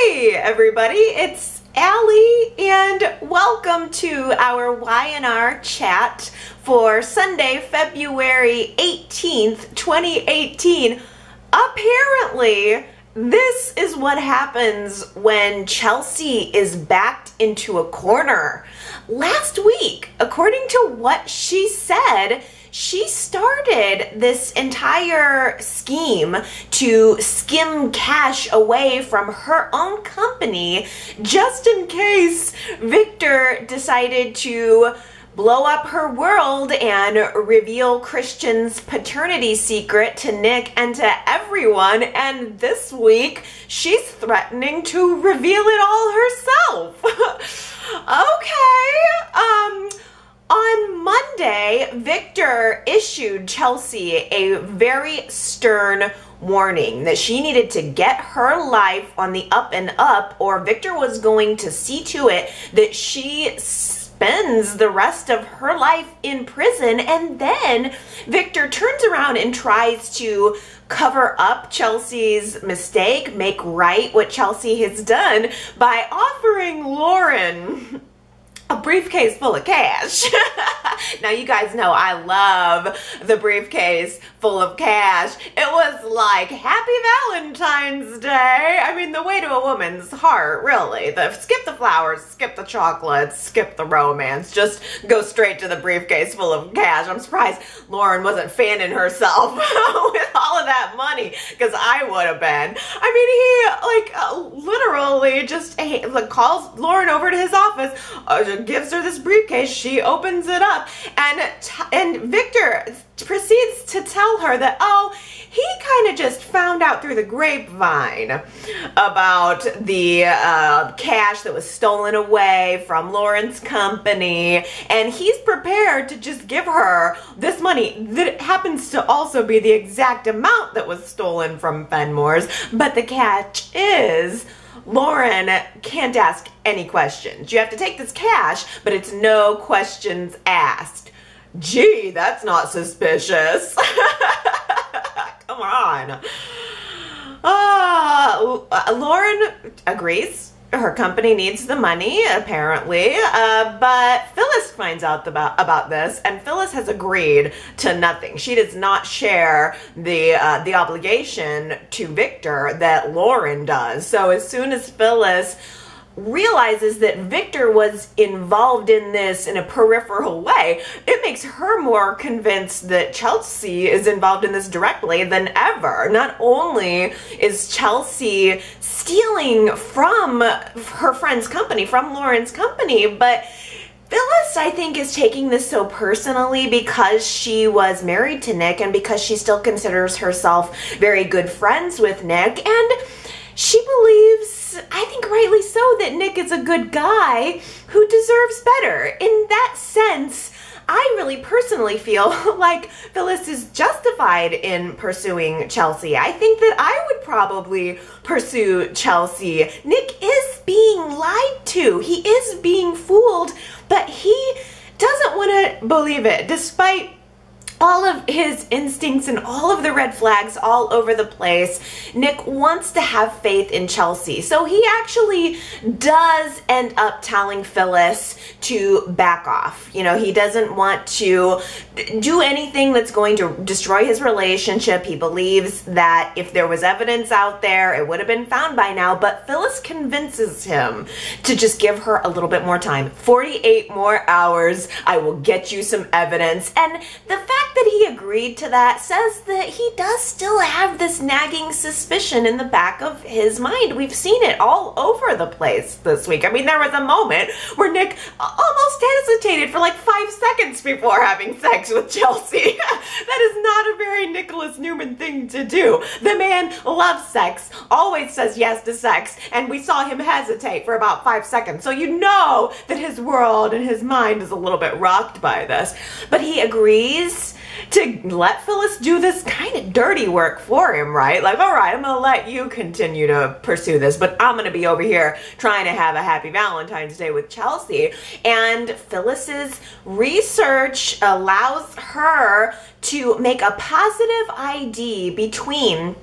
Hey everybody, it's Allie and welcome to our Y&R Chat for Sunday, February 18th, 2018. Apparently, this is what happens when Chelsea is backed into a corner. Last week, according to what she said, she started this entire scheme to skim cash away from her own company just in case Victor decided to blow up her world and reveal Christian's paternity secret to Nick and to everyone. And this week, she's threatening to reveal it all herself. Okay, on Monday, Victor issued Chelsea a very stern warning that she needed to get her life on the up and up, or Victor was going to see to it that she spends the rest of her life in prison. And then Victor turns around and tries to cover up Chelsea's mistake, make right what Chelsea has done by offering Lauren a briefcase full of cash. Now you guys know I love the briefcase full of cash. It was like Happy Valentine's Day. I mean, the way to a woman's heart, really. Skip the flowers, skip the chocolates, skip the romance. Just go straight to the briefcase full of cash. I'm surprised Lauren wasn't fanning herself with all of that money, because I would have been. I mean, he literally just calls Lauren over to his office, gives her this briefcase, she opens it up, and Victor proceeds to tell her that, oh, he kind of just found out through the grapevine about the cash that was stolen away from Lauren's company, and he's prepared to just give her this money that happens to also be the exact amount that was stolen from Fenmore's. But the catch is, Lauren can't ask any questions. You have to take this cash, but it's no questions asked. Gee, that's not suspicious. Come on. Lauren agrees. Her company needs the money, apparently, but Phyllis finds out about this, and Phyllis has agreed to nothing. She does not share the obligation to Victor that Lauren does. So as soon as Phyllis realizes that Victor was involved in this in a peripheral way, it makes her more convinced that Chelsea is involved in this directly than ever. Not only is Chelsea stealing from her friend's company, from Lauren's company, but Phyllis, I think, is taking this so personally because she was married to Nick and because she still considers herself very good friends with Nick, and she believes, I think rightly so, that Nick is a good guy who deserves better. In that sense, I really personally feel like Phyllis is justified in pursuing Chelsea. I think that I would probably pursue Chelsea. Nick is being lied to. He is being fooled, but he doesn't want to believe it, despite all of his instincts and all of the red flags all over the place. Nick wants to have faith in Chelsea. So he actually does end up telling Phyllis to back off. You know, he doesn't want to do anything that's going to destroy his relationship. He believes that if there was evidence out there, it would have been found by now. But Phyllis convinces him to just give her a little bit more time. 48 more hours, I will get you some evidence. And the fact that he agreed to that says that he does still have this nagging suspicion in the back of his mind. We've seen it all over the place this week. I mean, there was a moment where Nick almost hesitated for like 5 seconds before having sex with Chelsea. That is not a very Nicholas Newman thing to do. The man loves sex, always says yes to sex, and we saw him hesitate for about 5 seconds. So you know that his world and his mind is a little bit rocked by this. But he agrees to let Phyllis do this kind of dirty work for him, right? Like, all right, I'm gonna let you continue to pursue this, but I'm gonna be over here trying to have a happy Valentine's Day with Chelsea. And Phyllis's research allows her to make a positive ID between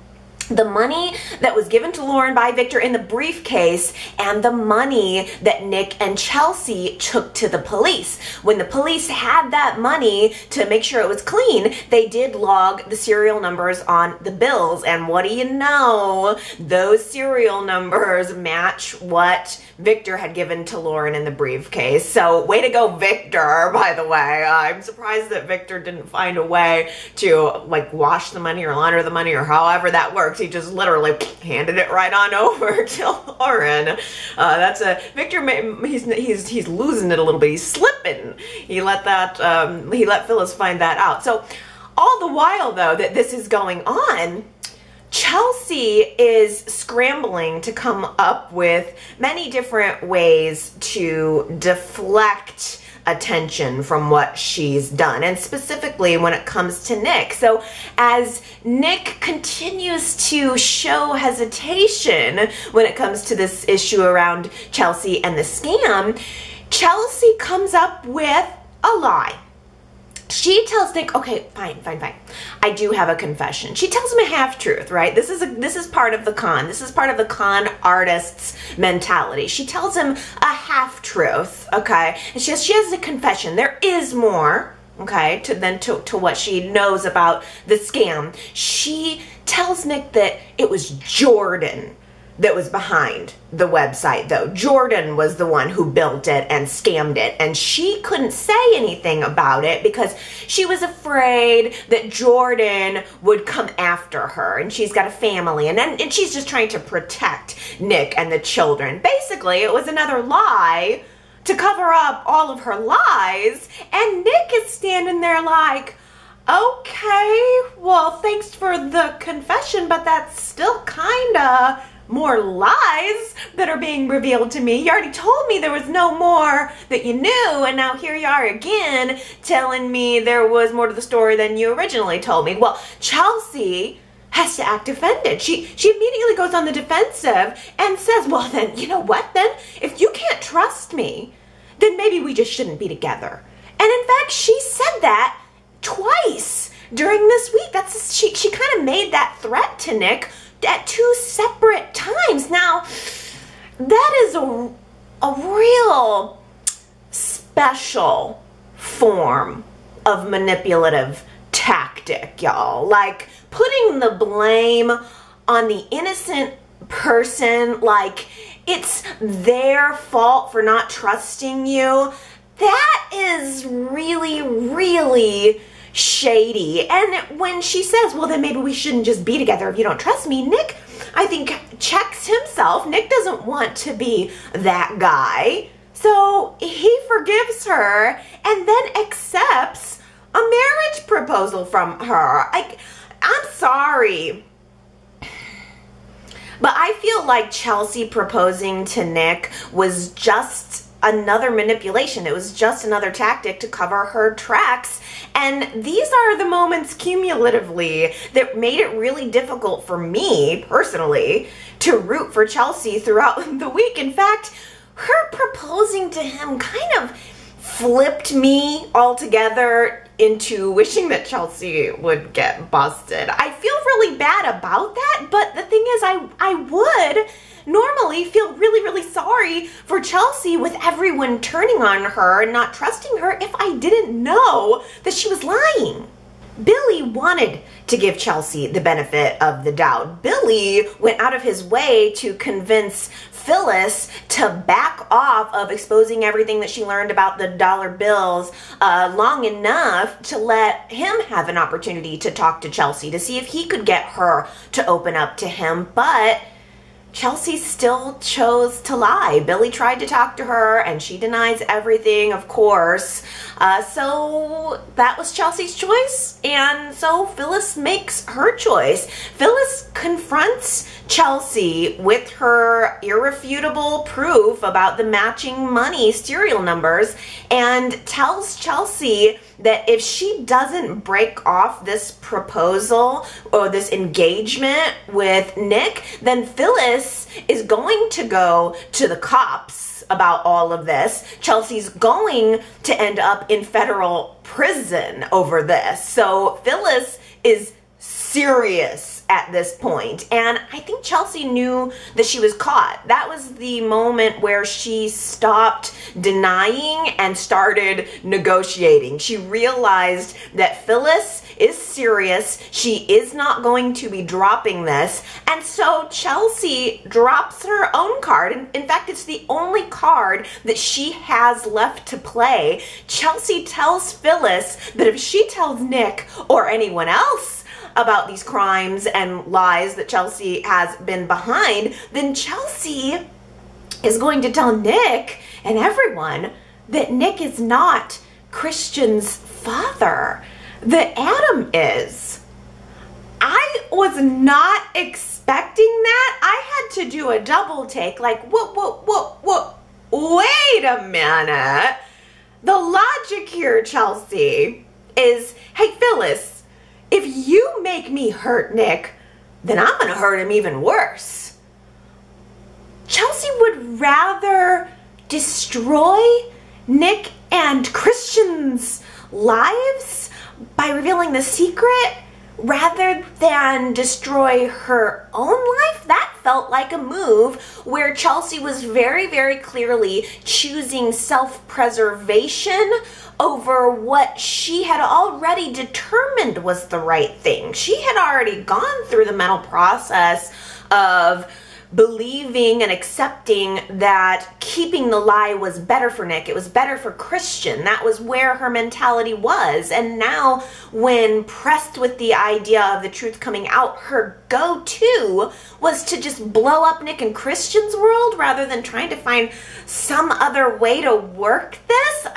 the money that was given to Lauren by Victor in the briefcase and the money that Nick and Chelsea took to the police. When the police had that money to make sure it was clean, they did log the serial numbers on the bills. And what do you know? Those serial numbers match what Victor had given to Lauren in the briefcase. So way to go, Victor, by the way. I'm surprised that Victor didn't find a way to like wash the money or launder the money or however that works. He just literally handed it right on over to Lauren. Victor. He's losing it a little bit. He's slipping. He let Phyllis find that out. So all the while though that this is going on, Chelsea is scrambling to come up with many different ways to deflect attention from what she's done, and specifically when it comes to Nick. So as Nick continues to show hesitation when it comes to this issue around Chelsea and the scam, Chelsea comes up with a lie. She tells Nick, okay, fine. I do have a confession. She tells him a half-truth, right? This is part of the con. This is part of the con artist's mentality. She tells him a half-truth, okay? And she has a confession. There is more, okay, to what she knows about the scam. She tells Nick that it was Jordan that was behind the website, though. Jordan was the one who built it and scammed it, and she couldn't say anything about it because she was afraid that Jordan would come after her, and she's got a family, and she's just trying to protect Nick and the children. Basically, it was another lie to cover up all of her lies, and Nick is standing there like, okay, well, thanks for the confession, but that's still kinda more lies that are being revealed to me. You already told me there was no more that you knew, and now here you are again telling me there was more to the story than you originally told me. Well, Chelsea has to act offended. She immediately goes on the defensive and says, well then, you know what then? If you can't trust me, then maybe we just shouldn't be together. And in fact, she said that twice during this week. She kind of made that threat to Nick at 2 separate times. Now, that is a real special form of manipulative tactic, y'all. Like putting the blame on the innocent person, like it's their fault for not trusting you. That is really, really shady. And when she says, well, then maybe we shouldn't just be together if you don't trust me, Nick, I think, checks himself. Nick doesn't want to be that guy. So he forgives her and then accepts a marriage proposal from her. I'm sorry, but I feel like Chelsea proposing to Nick was just another manipulation. It was just another tactic to cover her tracks. And these are the moments cumulatively that made it really difficult for me personally to root for Chelsea throughout the week. In fact, her proposing to him kind of flipped me altogether into wishing that Chelsea would get busted. I feel really bad about that, but the thing is, I would normally feel really, really sorry for Chelsea with everyone turning on her and not trusting her if I didn't know that she was lying. Billy wanted to give Chelsea the benefit of the doubt. Billy went out of his way to convince Phyllis to back off of exposing everything that she learned about the dollar bills long enough to let him have an opportunity to talk to Chelsea to see if he could get her to open up to him. But Chelsea still chose to lie. Billy tried to talk to her and she denies everything, of course. So that was Chelsea's choice, and so Phyllis makes her choice. Phyllis confronts Chelsea with her irrefutable proof about the matching money serial numbers and tells Chelsea that if she doesn't break off this proposal or this engagement with Nick, then Phyllis is going to go to the cops about all of this. Chelsea's going to end up in federal prison over this. So Phyllis is serious at this point. And I think Chelsea knew that she was caught. That was the moment where she stopped denying and started negotiating. She realized that Phyllis is serious. She is not going to be dropping this. And so Chelsea drops her own card. In fact, it's the only card that she has left to play. Chelsea tells Phyllis that if she tells Nick or anyone else about these crimes and lies that Chelsea has been behind, then Chelsea is going to tell Nick and everyone that Nick is not Christian's father, that Adam is. I was not expecting that. I had to do a double take, like, whoa, wait a minute. The logic here, Chelsea, is, hey, Phyllis, if you make me hurt Nick, then I'm going to hurt him even worse. Chelsea would rather destroy Nick and Christian's lives by revealing the secret rather than destroy her own life. That felt like a move where Chelsea was very, very clearly choosing self-preservation over what she had already determined was the right thing. She had already gone through the mental process of believing and accepting that keeping the lie was better for Nick. It was better for Christian. That was where her mentality was. And now when pressed with the idea of the truth coming out, her go-to was to just blow up Nick and Christian's world rather than trying to find some other way to work this.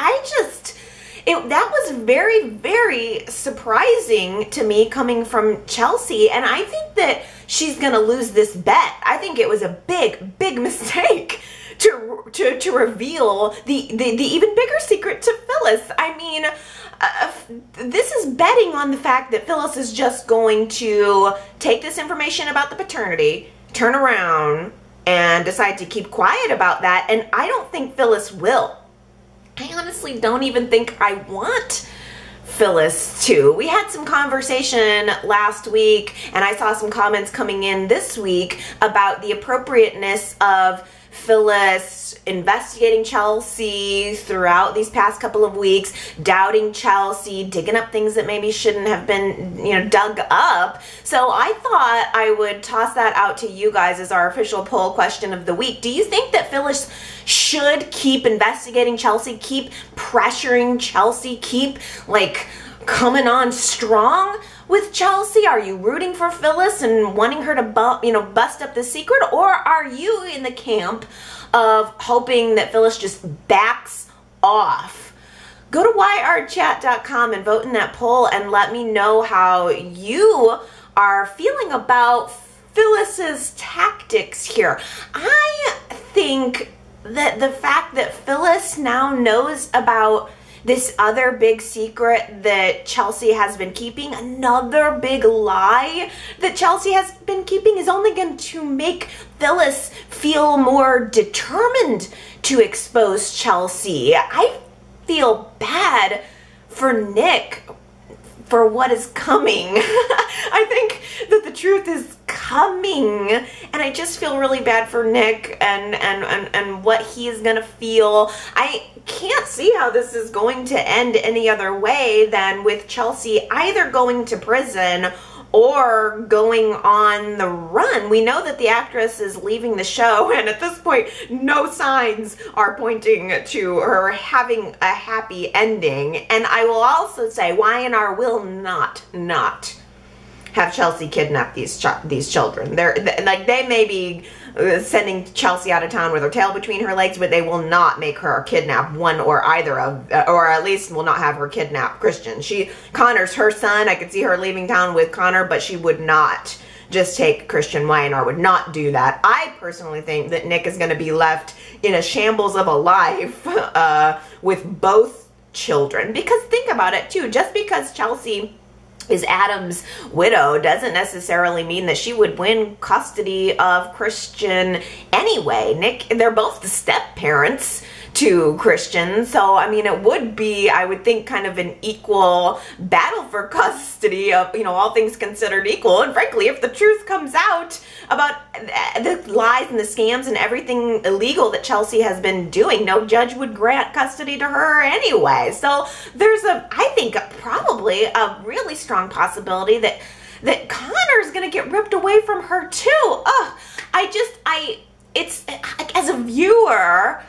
That was very, very surprising to me coming from Chelsea, and I think that she's going to lose this bet. I think it was a big, big mistake to reveal the even bigger secret to Phyllis. I mean, this is betting on the fact that Phyllis is just going to take this information about the paternity, turn around, and decide to keep quiet about that, and I don't think Phyllis will. I honestly don't even think I want Phyllis to. We had some conversation last week, and I saw some comments coming in this week about the appropriateness of Phyllis investigating Chelsea throughout these past couple of weeks, doubting Chelsea, digging up things that maybe shouldn't have been, dug up. So I thought I would toss that out to you guys as our official poll question of the week. Do you think that Phyllis should keep investigating Chelsea, keep pressuring Chelsea, keep coming on strong with Chelsea? Are you rooting for Phyllis and wanting her to bust up the secret, or are you in the camp of hoping that Phyllis just backs off? Go to yrchat.com and vote in that poll and let me know how you are feeling about Phyllis's tactics here. I think that the fact that Phyllis now knows about this other big secret that Chelsea has been keeping, another big lie that Chelsea has been keeping, is only going to make Phyllis feel more determined to expose Chelsea. I feel bad for Nick for what is coming. I think that the truth is coming, and I just feel really bad for Nick and what he's gonna feel. I can't see how this is going to end any other way than with Chelsea either going to prison or going on the run. We know that the actress is leaving the show, and at this point, no signs are pointing to her having a happy ending. And I will also say, Y&R will not have Chelsea kidnap these children. They may be sending Chelsea out of town with her tail between her legs, but they will not make her kidnap one or either of, or at least will not have her kidnap Christian. Connor's her son. I could see her leaving town with Connor, but she would not just take Christian. Y&R would not do that. I personally think that Nick is going to be left in a shambles of a life with both children. Because think about it too, just because Chelsea is Adam's widow doesn't necessarily mean that she would win custody of Christian anyway. Nick, they're both the step parents to Christian. So, I mean, it would be, I would think, kind of an equal battle for custody of, you know, all things considered equal. And frankly, if the truth comes out about the lies and the scams and everything illegal that Chelsea has been doing, no judge would grant custody to her anyway. So there's I think, probably a really strong possibility that Connor's gonna get ripped away from her too. Ugh, it's, as a viewer,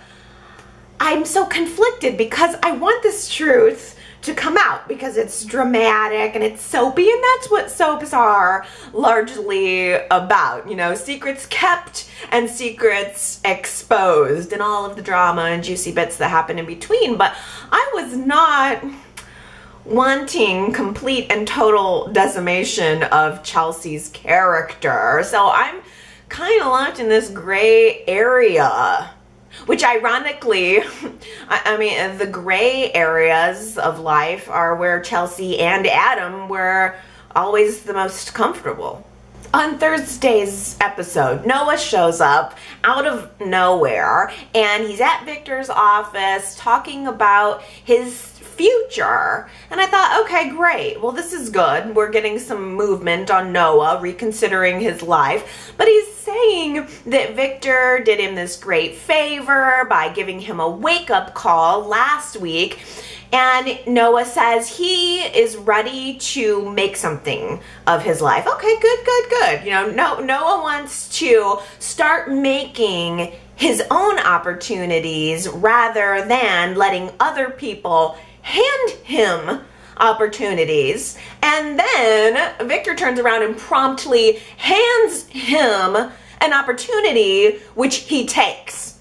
I'm so conflicted because I want this truth to come out because it's dramatic and it's soapy, and that's what soaps are largely about, you know, secrets kept and secrets exposed and all of the drama and juicy bits that happen in between. But I was not wanting complete and total decimation of Chelsea's character. So I'm kind of left in this gray area, which ironically, I mean, the gray areas of life are where Chelsea and Adam were always the most comfortable. On Thursday's episode, Noah shows up out of nowhere and he's at Victor's office talking about his future. And I thought, okay, great. Well, this is good. We're getting some movement on Noah reconsidering his life. But he's saying that Victor did him this great favor by giving him a wake-up call last week. And Noah says he is ready to make something of his life. Okay, good. You know, Noah wants to start making his own opportunities rather than letting other people hand him opportunities. And then Victor turns around and promptly hands him an opportunity, which he takes.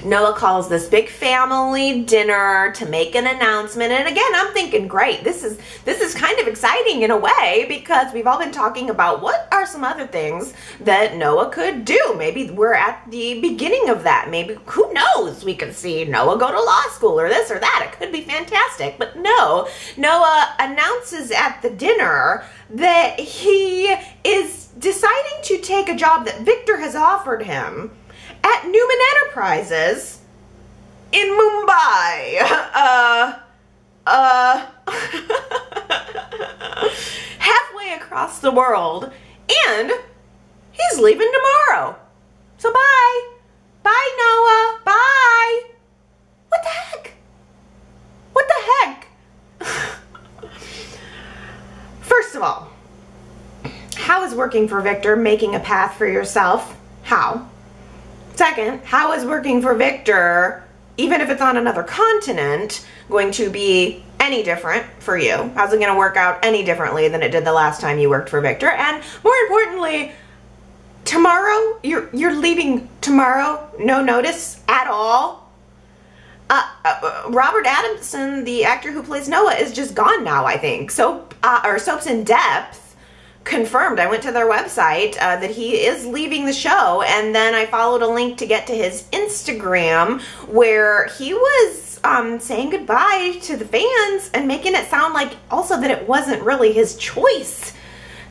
Noah calls this big family dinner to make an announcement. And again, I'm thinking, great, this is kind of exciting in a way, because we've all been talking about what are some other things that Noah could do. Maybe we're at the beginning of that. Maybe, who knows, we could see Noah go to law school or this or that. It could be fantastic. But no, Noah announces at the dinner that he is deciding to take a job that Victor has offered him at Newman Enterprises in Mumbai. Halfway across the world, and he's leaving tomorrow. So bye. Bye, Noah. Bye. What the heck? What the heck? First of all, how is working for Victor making a path for yourself? How? Second, how is working for Victor, even if it's on another continent, going to be any different for you? How's it going to work out any differently than it did the last time you worked for Victor? And more importantly, tomorrow, you're leaving tomorrow, no notice at all. Robert Adamson, the actor who plays Noah, is just gone now, I think. Soaps in Depth confirmed, I went to their website, that he is leaving the show, and then I followed a link to get to his Instagram where he was saying goodbye to the fans and making it sound like also that it wasn't really his choice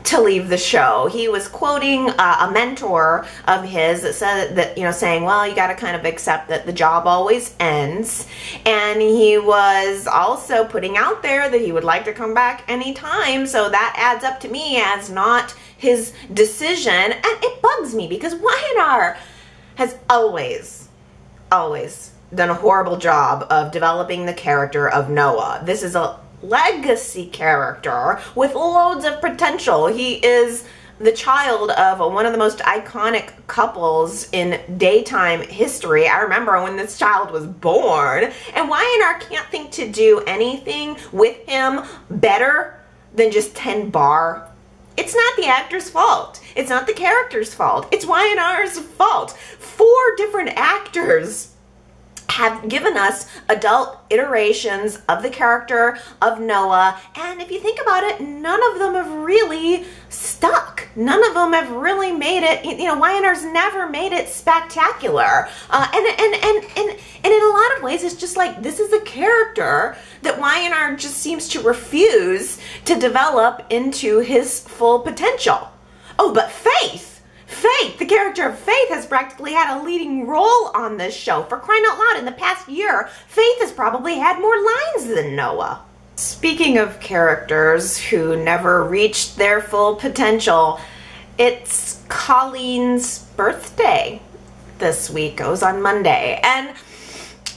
to leave the show. He was quoting a mentor of his that said that, you know, saying, well, you got to kind of accept that the job always ends. And he was also putting out there that he would like to come back anytime. So that adds up to me as not his decision. And it bugs me because Y&R has always done a horrible job of developing the character of Noah. This is a legacy character with loads of potential. He is the child of one of the most iconic couples in daytime history. I remember when this child was born, and Y&R can't think to do anything with him better than just 10 bar. It's not the actor's fault. It's not the character's fault. It's Y&R's fault. 4 different actors have given us adult iterations of the character of Noah, and if you think about it, none of them have really stuck. None of them have really made it, you know, Y&R's never made it spectacular. And in a lot of ways, it's just like, this is a character that Y&R just seems to refuse to develop into his full potential. Oh, but Faith Faith, the character of Faith, has practically had a leading role on this show. For crying out loud, in the past year, Faith has probably had more lines than Noah. Speaking of characters who never reached their full potential, it's Colleen's birthday this week. It was on Monday, and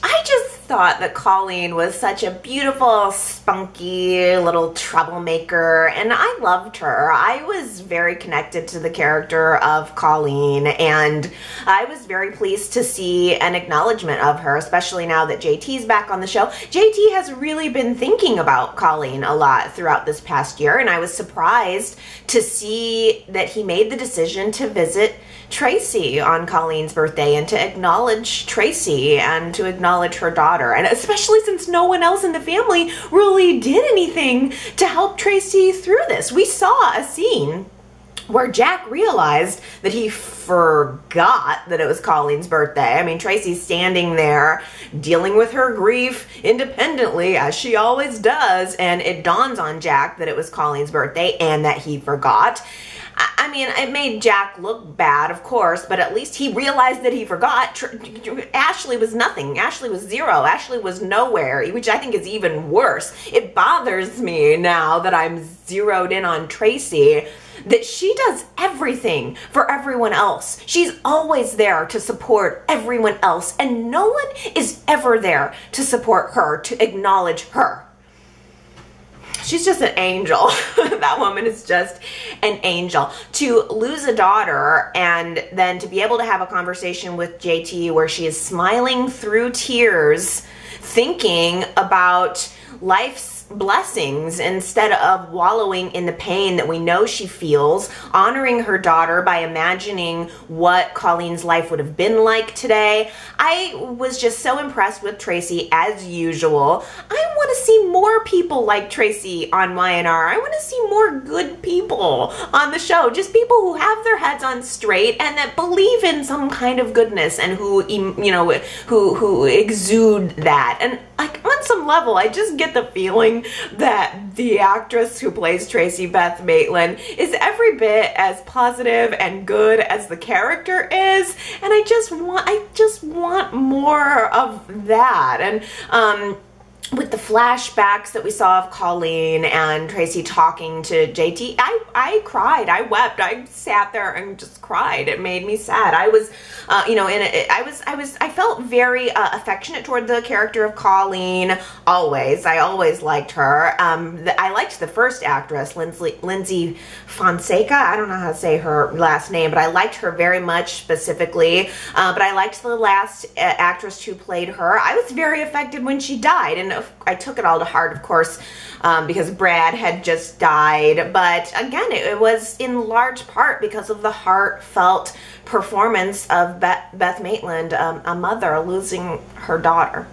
I just thought that Colleen was such a beautiful, spunky little troublemaker, and I loved her. I was very connected to the character of Colleen, and I was very pleased to see an acknowledgement of her, especially now that JT's back on the show. JT has really been thinking about Colleen a lot throughout this past year, and I was surprised to see that he made the decision to visit Tracy on Colleen's birthday and to acknowledge Tracy and to acknowledge her daughter, and especially since no one else in the family really did anything to help Tracy through this. We saw a scene where Jack realized that he forgot that it was Colleen's birthday. I mean, Tracy's standing there dealing with her grief independently, as she always does, and it dawns on Jack that it was Colleen's birthday and that he forgot. I mean, it made Jack look bad, of course, but at least he realized that he forgot. Ashley was nothing. Ashley was zero. Ashley was nowhere, which I think is even worse. It bothers me now that I'm zeroed in on Tracy, that she does everything for everyone else. She's always there to support everyone else, and no one is ever there to support her, to acknowledge her. She's just an angel. That woman is just an angel. To lose a daughter and then to be able to have a conversation with JT where she is smiling through tears, thinking about life's blessings instead of wallowing in the pain that we know she feels, honoring her daughter by imagining what Colleen's life would have been like today. I was just so impressed with Tracy as usual. I want to see more people like Tracy on Y&R. I want to see more good people on the show, just people who have their heads on straight and that believe in some kind of goodness and who exude that. And like on some level, I just get the feeling that the actress who plays Tracy Beth Maitland is every bit as positive and good as the character is, and I just want more of that. And with the flashbacks that we saw of Colleen and Tracy talking to JT, I cried, I wept, I sat there and just cried. It made me sad. I was, I felt very affectionate toward the character of Colleen. Always, I always liked her. I liked the first actress, Lindsay Fonseca. I don't know how to say her last name, but I liked her very much specifically. But I liked the last actress who played her. I was very affected when she died, and I took it all to heart, of course, because Brad had just died. But again, it was in large part because of the heartfelt performance of Beth Maitland, a mother losing her daughter.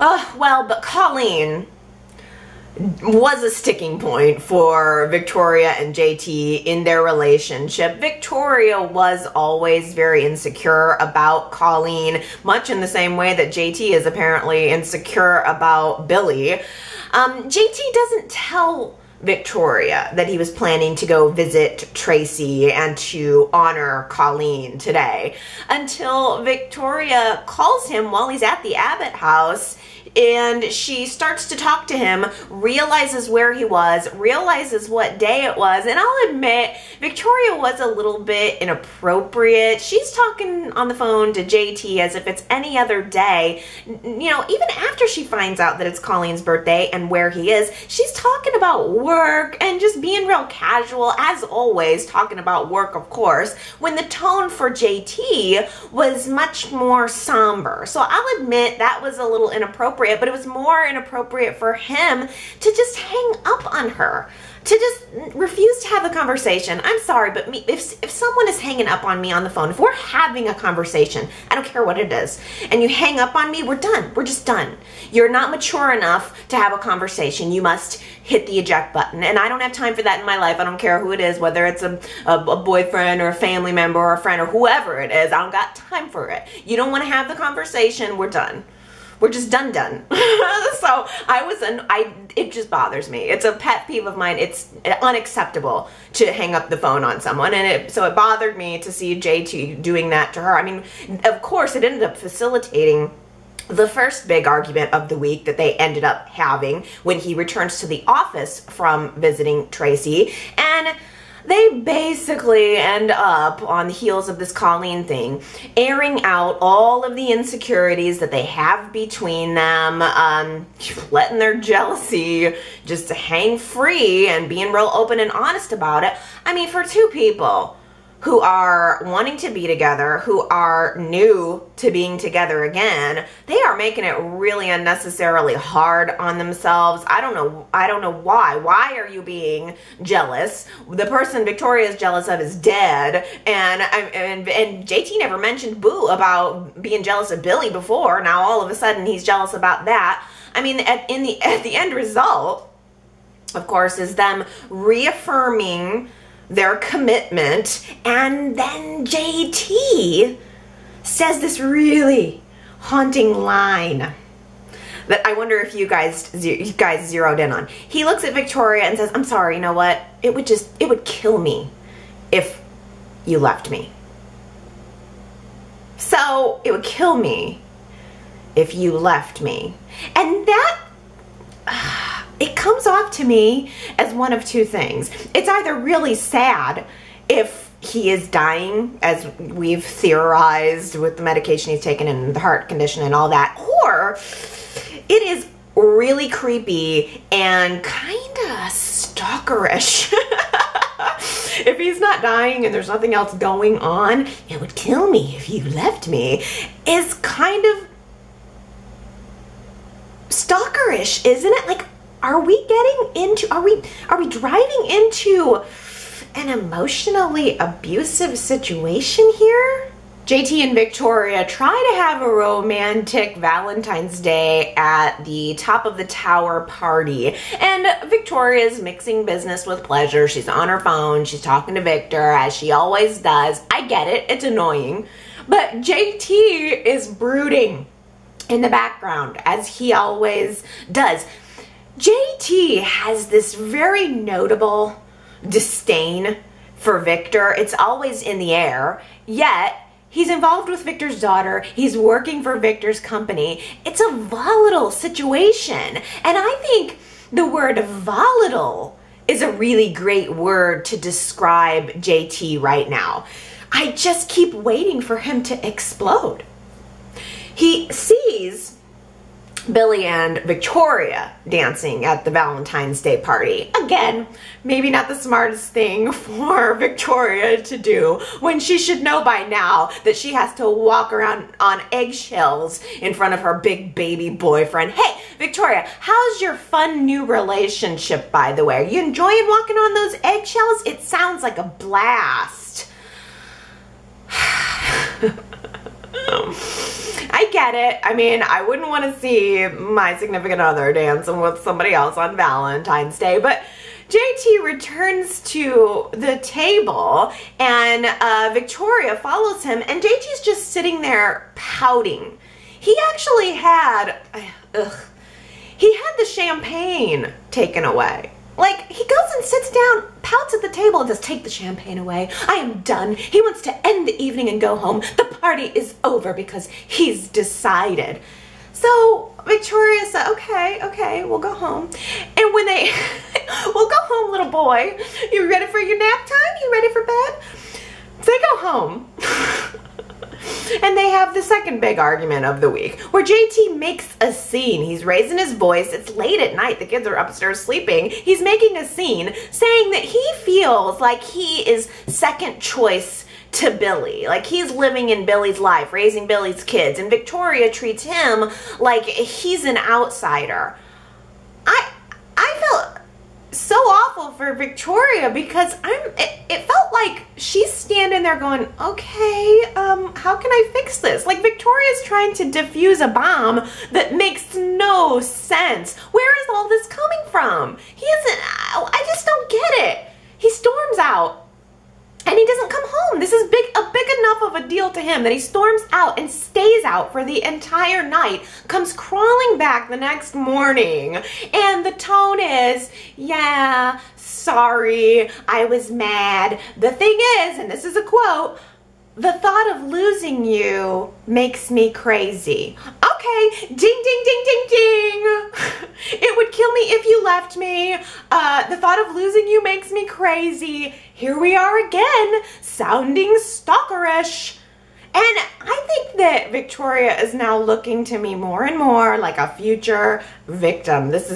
Well, but Colleen was a sticking point for Victoria and JT in their relationship. Victoria was always very insecure about Colleen, much in the same way that JT is apparently insecure about Billy. JT doesn't tell Victoria that he was planning to go visit Tracy and to honor Colleen today until Victoria calls him while he's at the Abbott house, and she starts to talk to him, realizes where he was, realizes what day it was, and I'll admit, Victoria was a little bit inappropriate. She's talking on the phone to JT as if it's any other day. You know, even after she finds out that it's Colleen's birthday and where he is, she's talking about work and just being real casual, as always, talking about work, of course, when the tone for JT was much more somber. So I'll admit that was a little inappropriate, but it was more inappropriate for him to just hang up on her, to just refuse to have a conversation. I'm sorry, but if someone is hanging up on me on the phone, if we're having a conversation, I don't care what it is, and you hang up on me, we're done. We're just done. You're not mature enough to have a conversation. You must hit the eject button, and I don't have time for that in my life. I don't care who it is, whether it's a boyfriend or a family member or a friend or whoever it is. I don't got time for it. You don't want to have the conversation, we're done. we're just done. So it just bothers me. It's a pet peeve of mine. It's unacceptable to hang up the phone on someone. And so it bothered me to see JT doing that to her. I mean, of course, it ended up facilitating the first big argument of the week that they ended up having when he returns to the office from visiting Tracy. And they basically end up on the heels of this Colleen thing, airing out all of the insecurities that they have between them, letting their jealousy just hang free and being real open and honest about it. I mean, for two people who are wanting to be together, who are new to being together again, they are making it really unnecessarily hard on themselves. I don't know why. Why are you being jealous? The person Victoria is jealous of is dead, and JT never mentioned boo about being jealous of Billy before. Now all of a sudden he's jealous about that. I mean, at the end result, of course, is them reaffirming their commitment, and then JT says this really haunting line that I wonder if you guys zeroed in on. He looks at Victoria and says, "I'm sorry, you know what? It would kill me if you left me. So it would kill me if you left me." And that it comes off to me as one of two things. It's either really sad if he is dying, as we've theorized with the medication he's taken and the heart condition and all that, or it is really creepy and kind of stalkerish. If he's not dying and there's nothing else going on, it would kill me if you left me, is kind of stalkerish, isn't it? Like, are we driving into an emotionally abusive situation here? JT and Victoria try to have a romantic Valentine's Day at the top of the tower party, and Victoria's mixing business with pleasure. She's on her phone, she's talking to Victor, as she always does. I get it, it's annoying, but JT is brooding in the background, as he always does. JT has this very notable disdain for Victor. It's always in the air, yet he's involved with Victor's daughter. He's working for Victor's company. It's a volatile situation, and I think the word volatile is a really great word to describe JT right now. I just keep waiting for him to explode. He sees Billy and Victoria dancing at the Valentine's Day party. Again, maybe not the smartest thing for Victoria to do when she should know by now that she has to walk around on eggshells in front of her big baby boyfriend. Hey, Victoria, how's your fun new relationship, by the way? Are you enjoying walking on those eggshells? It sounds like a blast. I get it. I mean, I wouldn't want to see my significant other dancing with somebody else on Valentine's Day, but JT returns to the table, and Victoria follows him, and JT's just sitting there pouting. He actually had, he had the champagne taken away. Like, he goes and sits down, pouts at the table, and says, "Take the champagne away. I am done." He wants to end the evening and go home. The party is over because he's decided. So Victoria said, okay, we'll go home. And when they, "We'll go home, little boy. You ready for your nap time? You ready for bed?" So they go home. And they have the second big argument of the week, where JT makes a scene. He's raising his voice. It's late at night. The kids are upstairs sleeping. He's making a scene saying that he feels like he is second choice to Billy. Like, he's living in Billy's life, raising Billy's kids, and Victoria treats him like he's an outsider. I felt so awful for Victoria, because it felt like she's standing there going, "Okay, how can I fix this?" Like, Victoria's trying to defuse a bomb that makes no sense. Where is all this coming from? I just don't get it. He storms out, and he doesn't come home. This is a big enough of a deal to to him that he storms out and stays out for the entire night, comes crawling back the next morning, and the tone is, yeah, sorry, I was mad. The thing is, and this is a quote, the thought of losing you makes me crazy. Okay, ding, ding, ding, ding, ding. It would kill me if you left me. The thought of losing you makes me crazy. Here we are again, sounding stalkerish. And I think that Victoria is now looking to me more and more like a future victim. This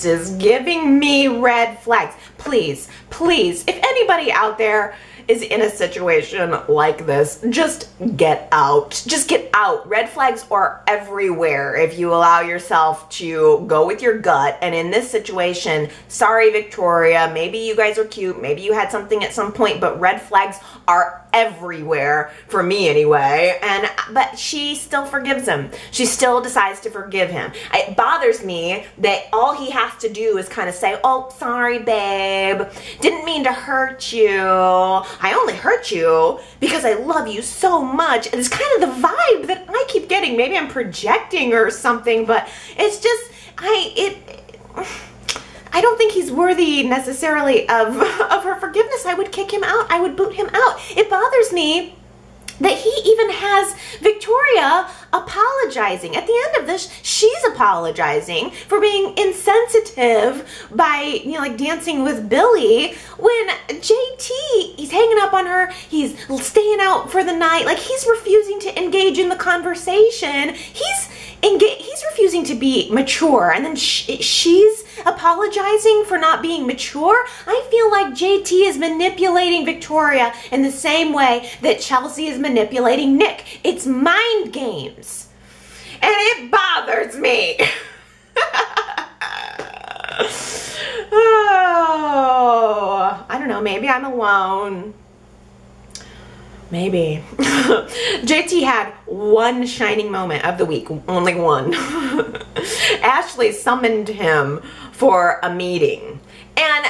is giving me red flags. Please, please, if anybody out there is in a situation like this, just get out. Just get out. Red flags are everywhere if you allow yourself to go with your gut. And in this situation, sorry, Victoria, maybe you guys are cute, maybe you had something at some point, but red flags are everywhere, for me anyway. But she still forgives him. She still decides to forgive him. It bothers me that all he has to do is kind of say, oh, sorry, babe, didn't mean to hurt you. I only hurt you because I love you so much. It's kind of the vibe that I keep getting. Maybe I'm projecting or something, but it's just, I don't think he's worthy necessarily of her forgiveness. I would kick him out. I would boot him out. It bothers me that he even has Victoria apologizing. At the end of this, she's apologizing for being insensitive by, like dancing with Billy, when JT, he's hanging up on her, he's staying out for the night, like he's refusing to engage in the conversation. He's refusing to be mature, and then she's apologizing for not being mature. I feel like JT is manipulating Victoria in the same way that Chelsea is manipulating Nick. It's mind games, and it bothers me. Oh, I don't know, maybe I'm alone. Maybe. JT had one shining moment of the week, only one. Ashley summoned him for a meeting, and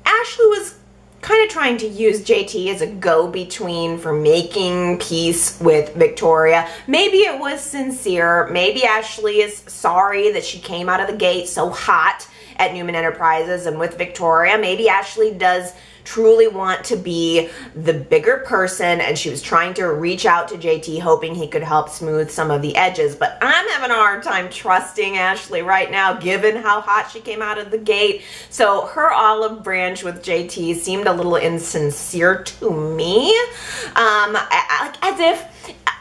Ashley was kind of trying to use JT as a go-between for making peace with Victoria. Maybe it was sincere. Maybe Ashley is sorry that she came out of the gate so hot at Newman Enterprises and with Victoria. Maybe Ashley does truly want to be the bigger person, and she was trying to reach out to JT hoping he could help smooth some of the edges. But I'm having a hard time trusting Ashley right now, given how hot she came out of the gate. So her olive branch with JT seemed a little insincere to me. As if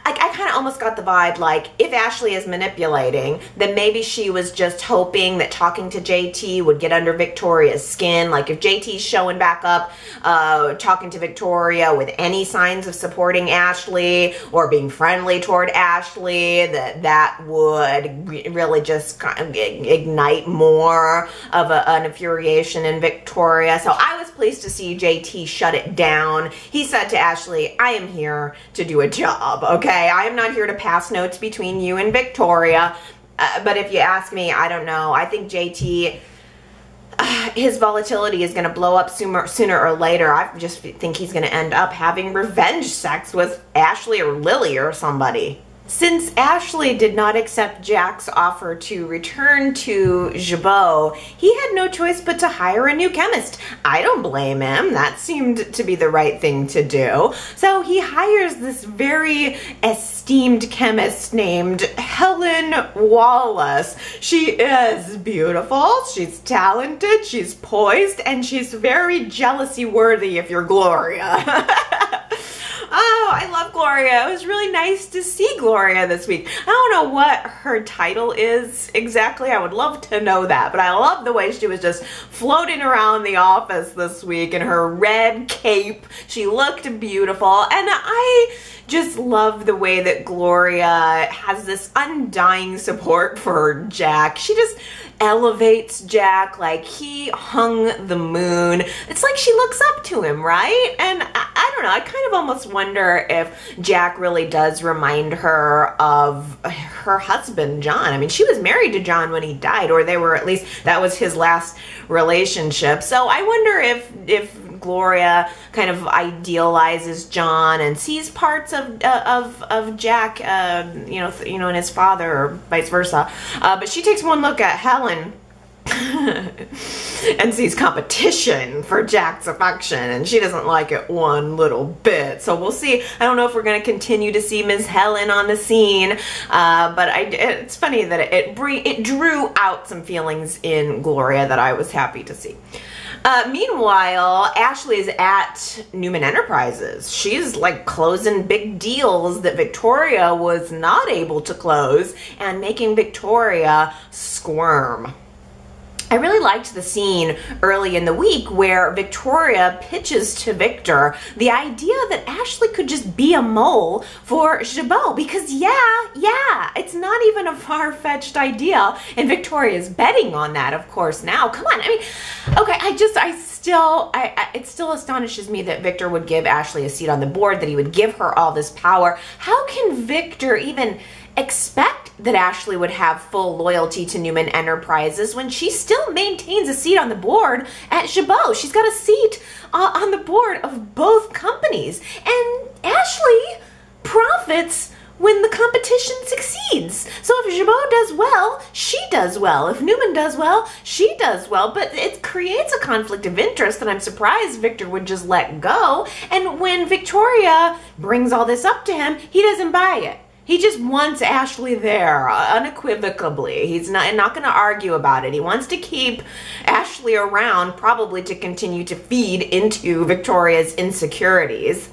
I kind of almost got the vibe like, if Ashley is manipulating, then maybe she was just hoping that talking to JT would get under Victoria's skin. Like if JT's showing back up, talking to Victoria with any signs of supporting Ashley or being friendly toward Ashley, that would really just kind of ignite more of an infuriation in Victoria. So I was pleased to see JT shut it down. He said to Ashley, I am here to do a job, okay? I am not here to pass notes between you and Victoria. But if you ask me, I don't know. I think JT, his volatility is going to blow up sooner or later. I just think he's going to end up having revenge sex with Ashley or Lily or somebody. Since Ashley did not accept Jack's offer to return to Gibeau, he had no choice but to hire a new chemist. I don't blame him. That seemed to be the right thing to do. So he hires this very esteemed chemist named Helen Wallace. She is beautiful, she's talented, she's poised, and she's very jealousy worthy if you're Gloria. Oh, I love Gloria. It was really nice to see Gloria this week. I don't know what her title is exactly. I would love to know that, but I love the way she was just floating around the office this week in her red cape. She looked beautiful, and I just love the way that Gloria has this undying support for Jack. She just elevates Jack like he hung the moon. It's like she looks up to him, right? And I don't know, I kind of almost wonder if Jack really does remind her of her husband, John. I mean, she was married to John when he died, or they were, at least that was his last relationship. So I wonder if Gloria kind of idealizes John and sees parts of Jack, and his father, or vice versa. But she takes one look at Helen and sees competition for Jack's affection, and she doesn't like it one little bit. So we'll see. I don't know if we're going to continue to see Ms. Helen on the scene, but it's funny that it drew out some feelings in Gloria that I was happy to see. Meanwhile, Ashley is at Newman Enterprises. She's like closing big deals that Victoria was not able to close, and making Victoria squirm. I really liked the scene early in the week where Victoria pitches to Victor the idea that Ashley could just be a mole for Jabot, because yeah, it's not even a far-fetched idea, and Victoria is betting on that, of course, now. Come on, I mean, okay, it still astonishes me that Victor would give Ashley a seat on the board, that he would give her all this power. How can Victor even expect that Ashley would have full loyalty to Newman Enterprises when she still maintains a seat on the board at Jabot? She's got a seat on the board of both companies, and Ashley profits when the competition succeeds. So if Jabot does well, she does well. If Newman does well, she does well. But it creates a conflict of interest that I'm surprised Victor would just let go. And when Victoria brings all this up to him, he doesn't buy it. He just wants Ashley there, unequivocally. He's not going to argue about it. He wants to keep Ashley around, probably to continue to feed into Victoria's insecurities.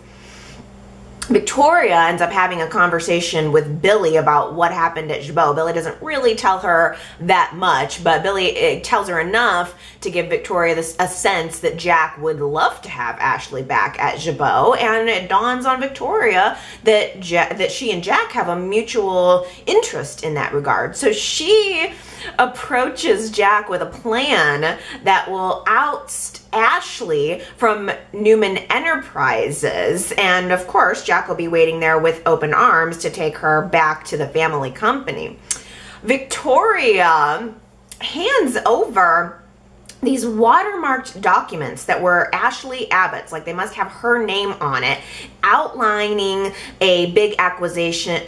Victoria ends up having a conversation with Billy about what happened at Jabot. Billy doesn't really tell her that much, but Billy tells her enough to give Victoria a sense that Jack would love to have Ashley back at Jabot, and it dawns on Victoria that she and Jack have a mutual interest in that regard. So she approaches Jack with a plan that will oust Ashley from Newman Enterprises, and of course Jack will be waiting there with open arms to take her back to the family company. Victoria hands over these watermarked documents that were Ashley Abbott's, like they must have her name on it, outlining a big acquisition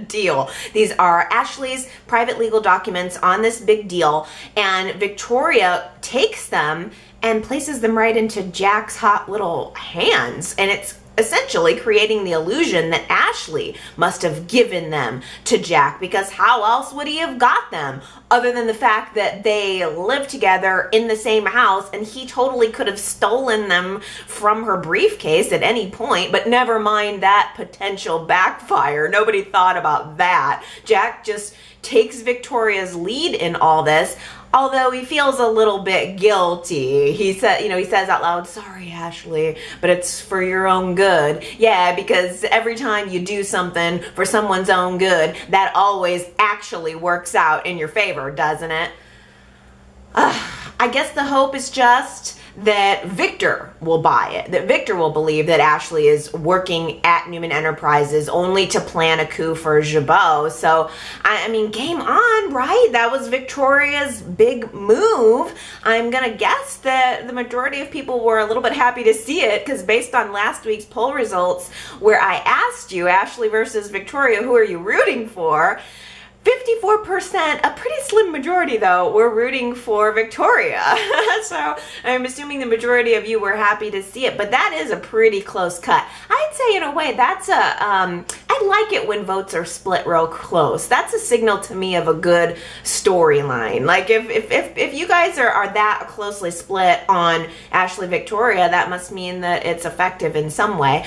deal. These are Ashley's private legal documents on this big deal, and Victoria takes them and places them right into Jack's hot little hands, and it's essentially creating the illusion that Ashley must have given them to Jack, because how else would he have got them other than the fact that they live together in the same house, and he totally could have stolen them from her briefcase at any point. But never mind that potential backfire. Nobody thought about that. Jack just takes Victoria's lead in all this, although he feels a little bit guilty. He says out loud, "Sorry, Ashley, but it's for your own good." Yeah, because every time you do something for someone's own good, that always actually works out in your favor, doesn't it? I guess the hope is just that Victor will buy it, that Victor will believe that Ashley is working at Newman Enterprises only to plan a coup for Jabot. So, I mean, game on, right? That was Victoria's big move. I'm gonna guess that the majority of people were a little bit happy to see it, because based on last week's poll results where I asked you, Ashley versus Victoria, who are you rooting for? 54%, a pretty slim majority though, were rooting for Victoria. So I'm assuming the majority of you were happy to see it, but that is a pretty close cut. I'd say in a way that's I like it when votes are split real close. That's a signal to me of a good storyline. Like if you guys are that closely split on Ashley Victoria, that must mean that it's effective in some way.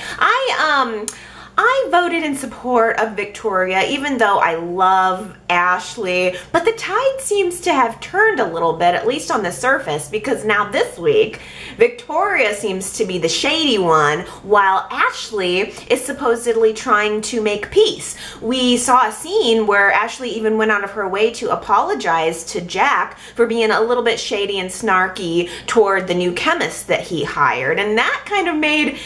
I voted in support of Victoria, even though I love Ashley, but the tide seems to have turned a little bit, at least on the surface, because now this week, Victoria seems to be the shady one, while Ashley is supposedly trying to make peace. We saw a scene where Ashley even went out of her way to apologize to Jack for being a little bit shady and snarky toward the new chemist that he hired, and that kind of made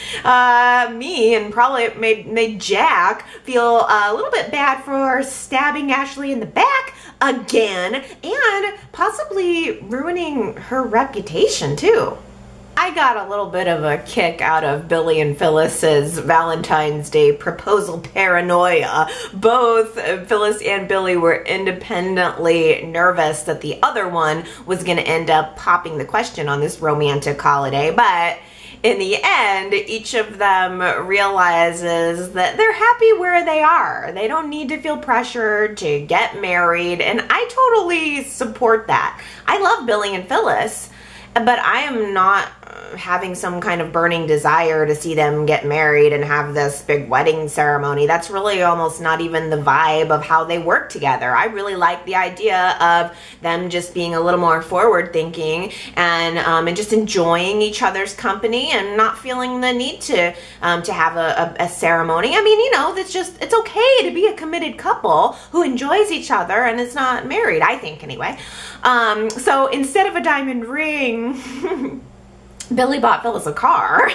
me, and probably made made Jack feel a little bit bad for stabbing Ashley in the back again and possibly ruining her reputation too. I got a little bit of a kick out of Billy and Phyllis's Valentine's Day proposal paranoia. Both Phyllis and Billy were independently nervous that the other one was going to end up popping the question on this romantic holiday, but in the end, each of them realizes that they're happy where they are. They don't need to feel pressured to get married, and I totally support that. I love Billy and Phyllis, but I am not having some kind of burning desire to see them get married and have this big wedding ceremony. That's really almost not even the vibe of how they work together. I really like the idea of them just being a little more forward thinking and just enjoying each other's company and not feeling the need to have a ceremony. I mean, you know, it's okay to be a committed couple who enjoys each other and is not married, I think anyway. So instead of a diamond ring, Billy bought Phyllis a car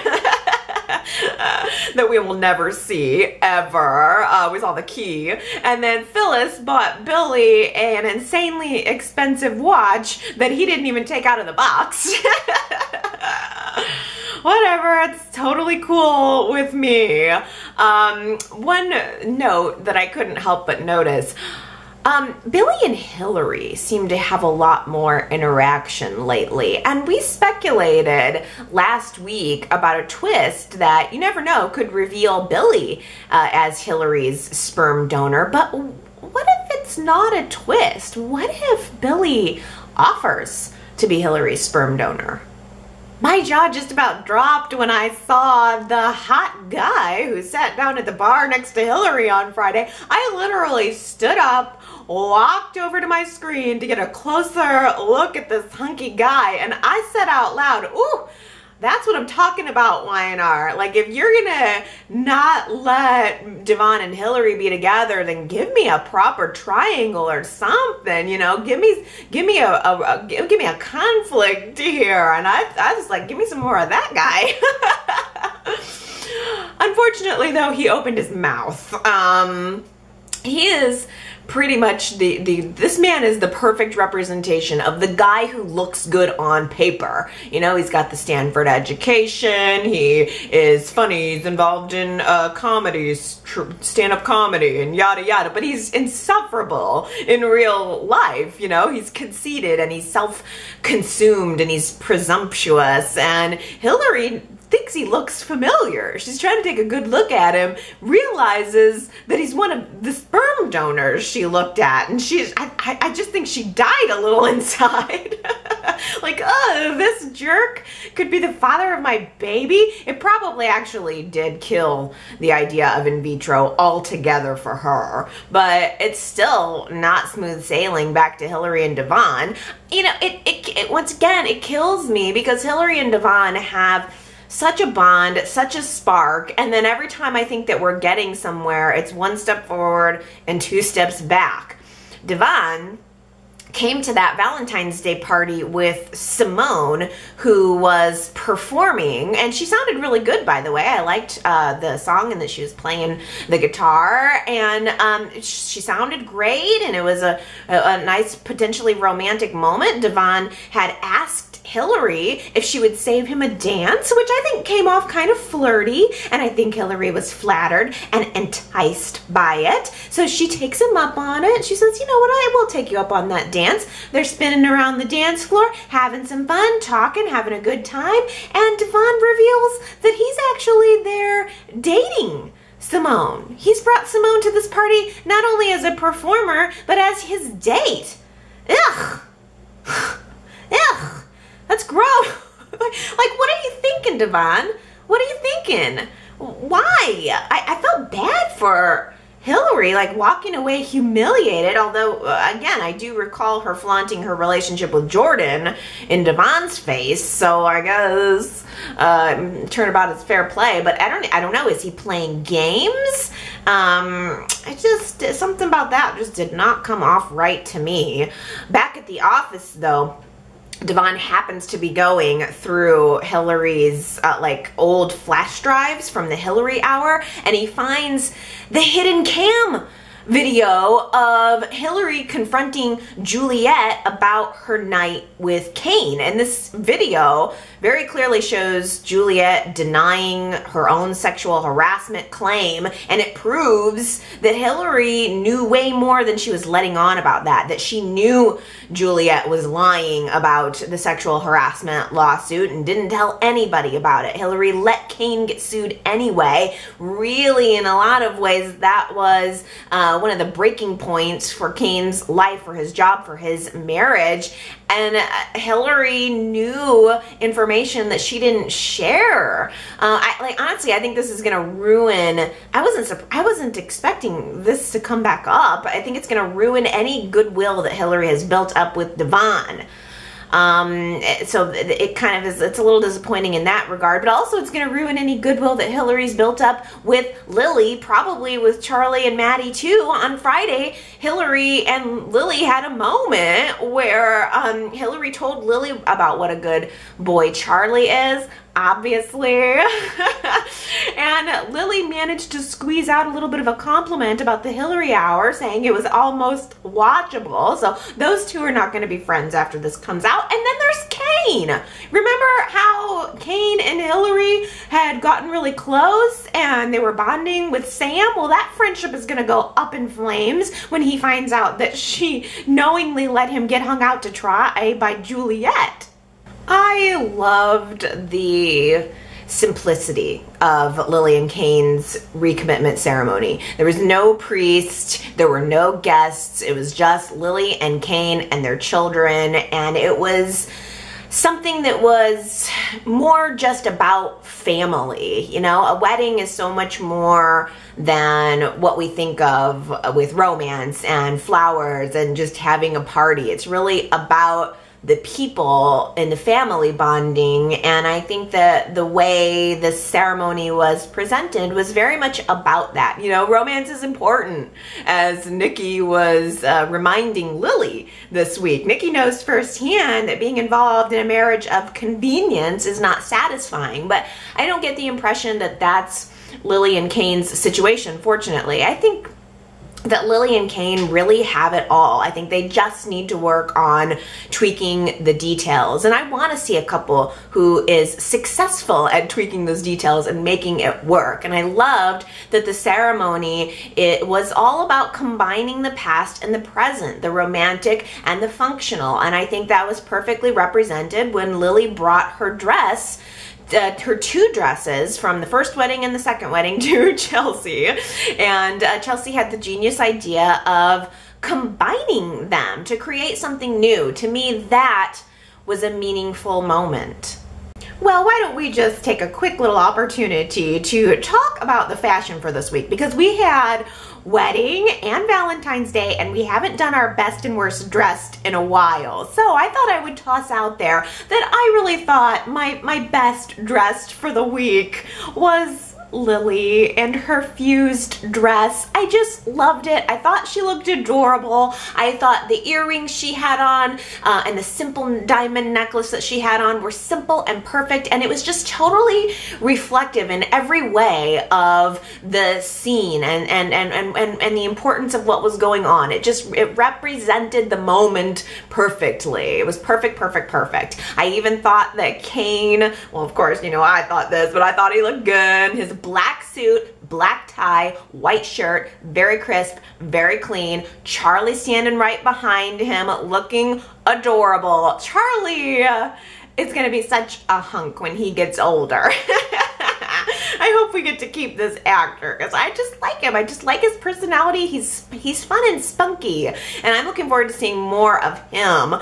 that we will never see ever. We saw the key. And then Phyllis bought Billy an insanely expensive watch that he didn't even take out of the box. Whatever, it's totally cool with me. One note that I couldn't help but notice, Billy and Hilary seem to have a lot more interaction lately, and we speculated last week about a twist that you never know could reveal Billy as Hilary's sperm donor. But what if it's not a twist? What if Billy offers to be Hilary's sperm donor? My jaw just about dropped when I saw the hot guy who sat down at the bar next to Hilary on Friday. I literally stood up, walked over to my screen to get a closer look at this hunky guy, and I said out loud, ooh, that's what I'm talking about, Y&R. Like, if you're gonna not let Devon and Hilary be together, then give me a proper triangle or something, you know. Give me a conflict here. And I was like, give me some more of that guy. Unfortunately, though, he opened his mouth. He is pretty much this man is the perfect representation of the guy who looks good on paper. You know, he's got the Stanford education, he is funny, he's involved in comedies, stand-up comedy and yada yada, but he's insufferable in real life. You know, he's conceited and he's self-consumed and he's presumptuous, and Hilary thinks he looks familiar. She's trying to take a good look at him, realizes that he's one of the sperm donors she looked at, and I just think she died a little inside. Like, oh, this jerk could be the father of my baby. It probably actually did kill the idea of in vitro altogether for her, but it's still not smooth sailing back to Hilary and Devon. You know, it once again, it kills me because Hilary and Devon have such a bond, such a spark, and then every time I think that we're getting somewhere, it's one step forward and two steps back. Devon came to that Valentine's Day party with Simone, who was performing, and she sounded really good, by the way. I liked the song and that she was playing the guitar, and she sounded great, and it was a nice, potentially romantic moment. Devon had asked Hilary if she would save him a dance, which I think came off kind of flirty, and I think Hilary was flattered and enticed by it. So she takes him up on it. She says, you know what, I will take you up on that dance. They're spinning around the dance floor, having some fun, talking, having a good time, and Devon reveals that he's actually there dating Simone. He's brought Simone to this party not only as a performer, but as his date. Ugh. Ugh. That's gross. Like, what are you thinking, Devon? What are you thinking? Why? I felt bad for Hilary, like walking away humiliated, although, again, I do recall her flaunting her relationship with Jordan in Devon's face, so I guess turnabout is fair play, but I don't know, is he playing games? Something about that just did not come off right to me. Back at the office, though, Devon happens to be going through Hilary's like old flash drives from the Hilary hour, and he finds the hidden cam video of Hilary confronting Juliet about her night with Kane. And this video very clearly shows Juliet denying her own sexual harassment claim, and it proves that Hilary knew way more than she was letting on about that she knew Juliet was lying about the sexual harassment lawsuit and didn't tell anybody about it. Hilary let Kane get sued anyway. Really, in a lot of ways, that was one of the breaking points for Kane's life, for his job, for his marriage. And Hilary knew information that she didn't share. Honestly, I think this is gonna ruin. I wasn't expecting this to come back up. I think it's gonna ruin any goodwill that Hilary has built up with Devon. So it kind of is, it's a little disappointing in that regard, but also it's going to ruin any goodwill that Hilary's built up with Lily, probably with Charlie and Maddie too. On Friday, Hilary and Lily had a moment where Hilary told Lily about what a good boy Charlie is, obviously. And Lily managed to squeeze out a little bit of a compliment about the Hilary hour, saying it was almost watchable. So those two are not going to be friends after this comes out. And then there's Kane. Remember how Kane and Hilary had gotten really close and they were bonding with Sam? Well, that friendship is going to go up in flames when he finds out that she knowingly let him get hung out to dry by Juliet. I loved the simplicity of Lily and Kane's recommitment ceremony. There was no priest, there were no guests, it was just Lily and Kane and their children, and it was something that was more just about family. You know, a wedding is so much more than what we think of with romance and flowers and just having a party. It's really about the people and the family bonding, and I think that the way the ceremony was presented was very much about that. You know, romance is important, as Nikki was reminding Lily this week. Nikki knows firsthand that being involved in a marriage of convenience is not satisfying, but I don't get the impression that that's Lily and Kane's situation, fortunately. I think that Lily and Kane really have it all. I think they just need to work on tweaking the details. And I want to see a couple who is successful at tweaking those details and making it work. And I loved that the ceremony, it was all about combining the past and the present, the romantic and the functional. And I think that was perfectly represented when Lily brought her dress, her two dresses from the first wedding and the second wedding, to Chelsea. And Chelsea had the genius idea of combining them to create something new. To me, that was a meaningful moment. Well, why don't we just take a quick little opportunity to talk about the fashion for this week, because we had wedding and Valentine's Day and we haven't done our best and worst dressed in a while. So I thought I would toss out there that I really thought my best dressed for the week was Lily and her fused dress. I just loved it. I thought she looked adorable. I thought the earrings she had on and the simple diamond necklace that she had on were simple and perfect, and it was just totally reflective in every way of the scene and the importance of what was going on. It represented the moment perfectly. It was perfect, perfect, perfect. I even thought that Kane, well, of course, you know, I thought this, but I thought he looked good. His black suit, black tie, white shirt, very crisp, very clean. Charlie standing right behind him, looking adorable. Charlie is gonna be such a hunk when he gets older. I hope we get to keep this actor because I just like him. I just like his personality. He's fun and spunky, and I'm looking forward to seeing more of him.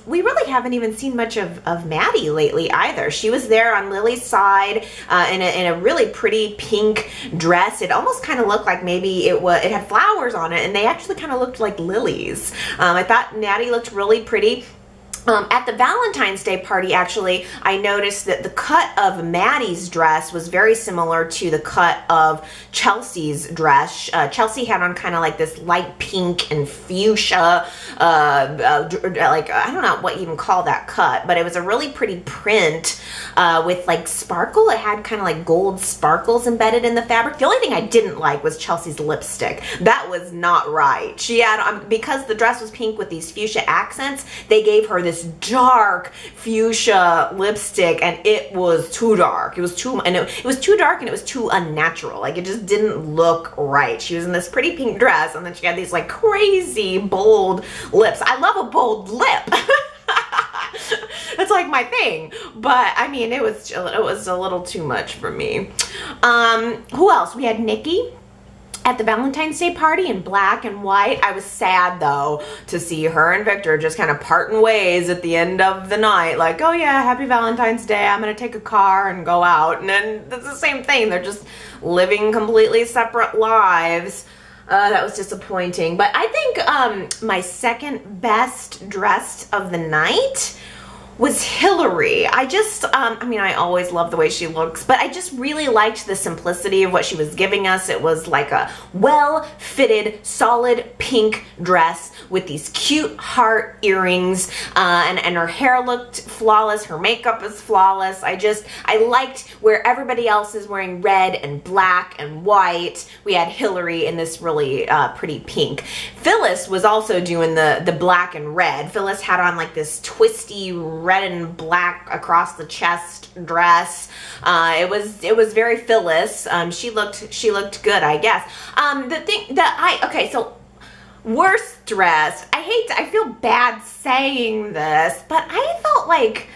We really haven't even seen much of Maddie lately either. She was there on Lily's side in a really pretty pink dress. It almost kind of looked like maybe it had flowers on it, and they actually kind of looked like lilies. I thought Maddie looked really pretty. At the Valentine's Day party, actually, I noticed that the cut of Maddie's dress was very similar to the cut of Chelsea's dress. Chelsea had on kind of like this light pink and fuchsia, like, I don't know what you even call that cut, but it was a really pretty print with like sparkle. It had kind of like gold sparkles embedded in the fabric. The only thing I didn't like was Chelsea's lipstick. That was not right. She had, because the dress was pink with these fuchsia accents, they gave her this dark fuchsia lipstick, and it was too dark. It was too, and it was too dark, and it was too unnatural. Like, it just didn't look right. She was in this pretty pink dress, and then she had these like crazy bold lips. I love a bold lip. That's like my thing, but I mean, it was a little too much for me. Who else? We had Nikki at the Valentine's Day party in black and white. I was sad though to see her and Victor just kind of parting ways at the end of the night. Like, oh yeah, happy Valentine's Day. I'm gonna take a car and go out. And then it's the same thing. They're just living completely separate lives. That was disappointing. But I think my second best dressed of the night was Hilary. I just, I mean, I always love the way she looks, but I just really liked the simplicity of what she was giving us. It was like a well-fitted, solid pink dress with these cute heart earrings, and her hair looked flawless. Her makeup is flawless. I liked where everybody else is wearing red and black and white. We had Hilary in this really pretty pink. Phyllis was also doing the black and red. Phyllis had on like this twisty red and black across the chest dress. It was very Phyllis. She looked good, I guess. The thing that okay, so worst dressed. I feel bad saying this, but I felt like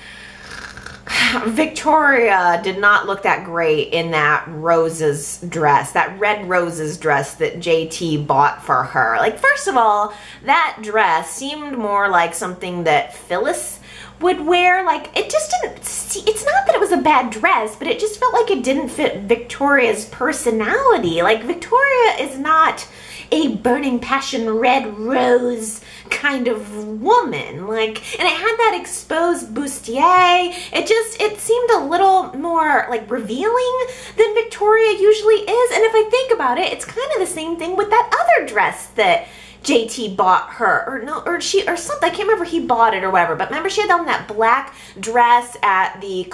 Victoria did not look that great in that roses dress, that red roses dress that JT bought for her. Like, first of all, that dress seemed more like something that Phyllis would wear. Like, it just didn't see, it's not that it was a bad dress, but it just felt like it didn't fit Victoria's personality. Like, Victoria is not a burning passion red rose kind of woman. Like, and it had that exposed bustier. It seemed a little more like revealing than Victoria usually is. And if I think about it, it's kind of the same thing with that other dress that JT bought her, or something. I can't remember, he bought it or whatever, but remember she had on that black dress at the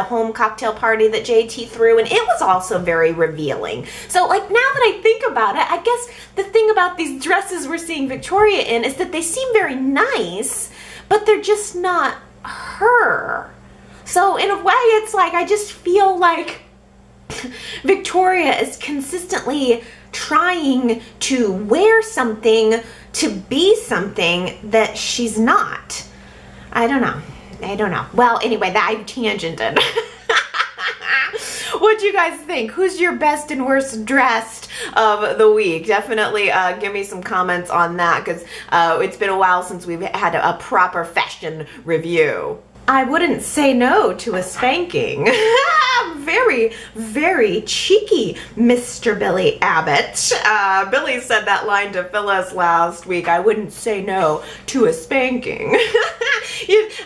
home cocktail party that JT threw, and it was also very revealing. So, like, now that I think about it, I guess the thing about these dresses we're seeing Victoria in is that they seem very nice, but they're just not her. So in a way, it's like, I just feel like Victoria is consistently trying to wear something to be something that she's not. I don't know. Well, anyway, that I tangented. What do you guys think? Who's your best and worst dressed of the week? Definitely give me some comments on that, because it's been a while since we've had a proper fashion review. I wouldn't say no to a spanking. Very, very cheeky, Mr. Billy Abbott. Billy said that line to Phyllis last week. I wouldn't say no to a spanking.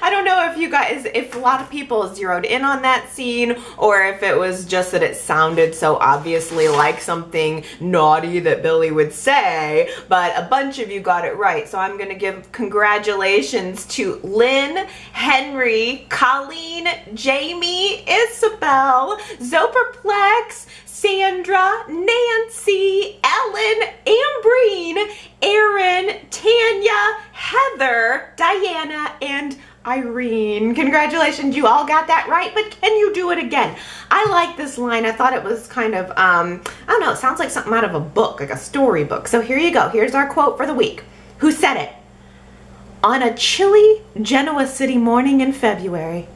I don't know if you guys, if a lot of people zeroed in on that scene, or if it was just that it sounded so obviously like something naughty that Billy would say, but a bunch of you got it right. So I'm going to give congratulations to Lynn, Henry, Colleen, Jamie, Isabel, Zoperplex, Sandra, Nancy, Ellen, Ambreen, Aaron, Tanya, Heather, Diana, and Irene. Congratulations, you all got that right, but can you do it again? I like this line. I thought it was kind of, I don't know, it sounds like something out of a book, like a storybook. So here you go. Here's our quote for the week. Who said it? On a chilly Genoa City morning in February,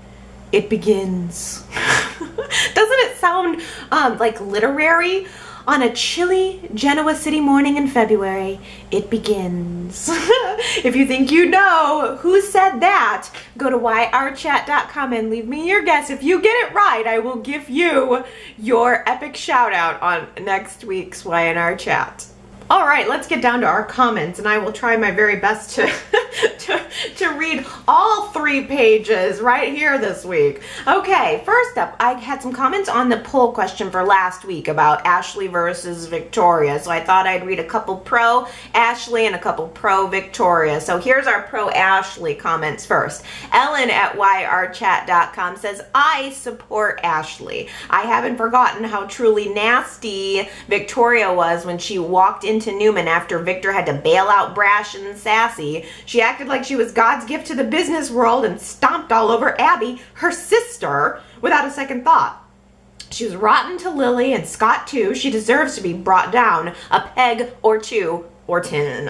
it begins. Doesn't it sound like literary? On a chilly Genoa City morning in February, it begins. If you think you know who said that, go to yrchat.com and leave me your guess. If you get it right, I will give you your epic shout out on next week's Y&R Chat. All right, let's get down to our comments, and I will try my very best to to read all 3 pages right here this week. Okay, first up, I had some comments on the poll question for last week about Ashley versus Victoria. So I thought I'd read a couple pro Ashley and a couple pro Victoria. So here's our pro Ashley comments first. Ellen at yrchat.com says, I support Ashley. I haven't forgotten how truly nasty Victoria was when she walked into Newman after Victor had to bail out brash and sassy. She acted like she was God's gift to the business world and stomped all over Abby, her sister, without a second thought. She was rotten to Lily and Scott too. She deserves to be brought down a peg or 2 or 10.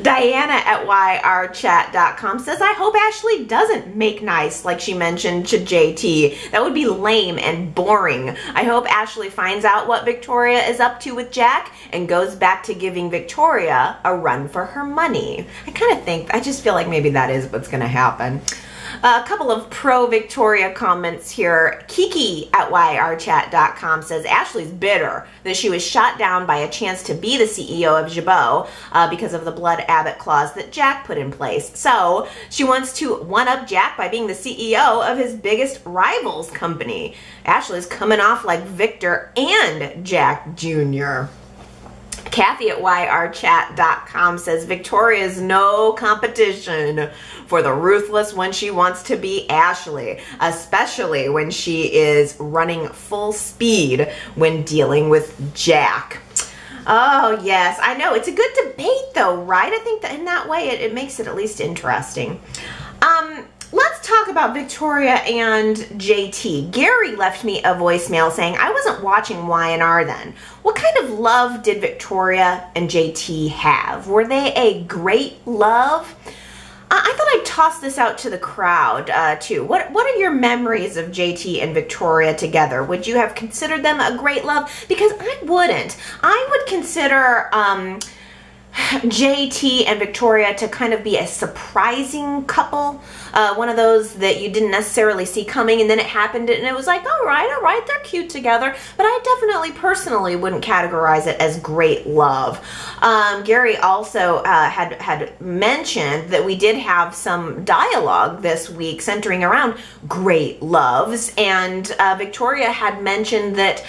Diana at yrchat.com says, I hope Ashley doesn't make nice like she mentioned to JT. That would be lame and boring. I hope Ashley finds out what Victoria is up to with Jack and goes back to giving Victoria a run for her money. I just feel like maybe that is what's going to happen. A couple of pro-Victoria comments here. Kiki at yrchat.com says, Ashley's bitter that she was shot down by a chance to be the CEO of Jabot because of the Blood Abbott clause that Jack put in place. So she wants to one-up Jack by being the CEO of his biggest rival's company. Ashley's coming off like Victor and Jack Jr. Kathy at yrchat.com says, Victoria's no competition for the ruthless when she wants to be Ashley, especially when she is running full speed when dealing with Jack. Oh, yes, I know. It's a good debate, though, right? I think that in that way it makes it at least interesting. Let's talk about Victoria and JT. Gary left me a voicemail saying, I wasn't watching Y&R then. What kind of love did Victoria and JT have? Were they a great love? I thought I'd toss this out to the crowd, too. What are your memories of JT and Victoria together? Would you have considered them a great love? Because I wouldn't. I would consider JT and Victoria to kind of be a surprising couple. One of those that you didn't necessarily see coming, and then it happened and it was like, all right, they're cute together. But I definitely personally wouldn't categorize it as great love. Gary also had mentioned that we did have some dialogue this week centering around great loves, and Victoria had mentioned that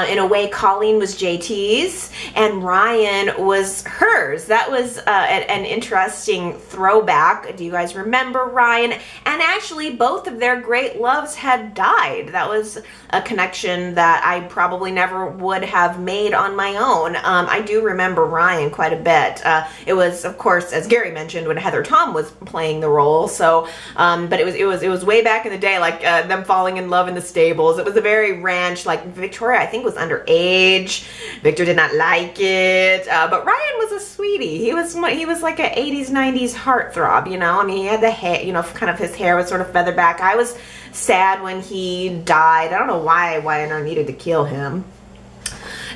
in a way Colleen was JT's and Ryan was hers. That was an interesting throwback. Do you guys remember Ryan? And actually both of their great loves had died. That was a connection that I probably never would have made on my own. I do remember Ryan quite a bit. It was, of course, as Gary mentioned, when Heather Tom was playing the role. So, but it was way back in the day, like them falling in love in the stables. It was a very ranch. Like Victoria, I think, was underage. Victor did not like it, but Ryan was a sweetie. He was like an 80s, 90s heartthrob. You know, I mean, he had the hair. You know, kind of his hair was sort of feathered back. I was sad when he died. I don't know why Y&R needed to kill him.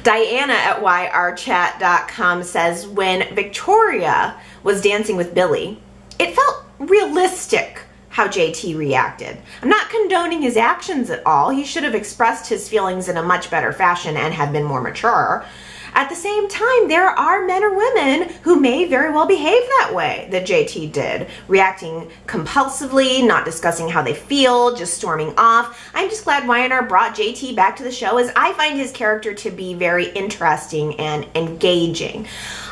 Diana at yrchat.com says, when Victoria was dancing with Billy, it felt realistic how JT reacted. I'm not condoning his actions at all. He should have expressed his feelings in a much better fashion and have been more mature. At the same time, there are men or women who may very well behave that way that JT did, reacting compulsively, not discussing how they feel, just storming off. I'm just glad Y&R brought JT back to the show, as I find his character to be very interesting and engaging.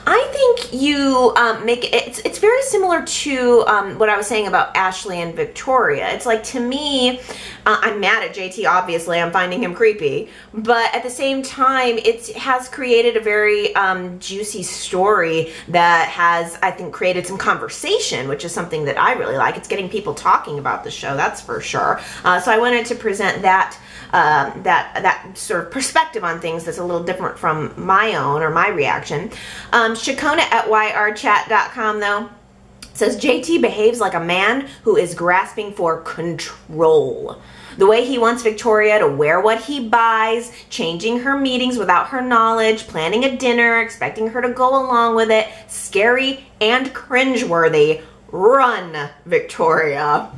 I think you make it, it's very similar to what I was saying about Ashley and Victoria. It's like, to me, I'm mad at JT, obviously. I'm finding him creepy. But at the same time, it has created a very juicy story that has, I think, created some conversation, which is something that I really like. It's getting people talking about the show, that's for sure. So I wanted to present that that sort of perspective on things that's a little different from my own or my reaction. Shakona at yrchat.com, though, says JT behaves like a man who is grasping for control. The way he wants Victoria to wear what he buys, changing her meetings without her knowledge, planning a dinner, expecting her to go along with it, scary and cringeworthy. Run, Victoria.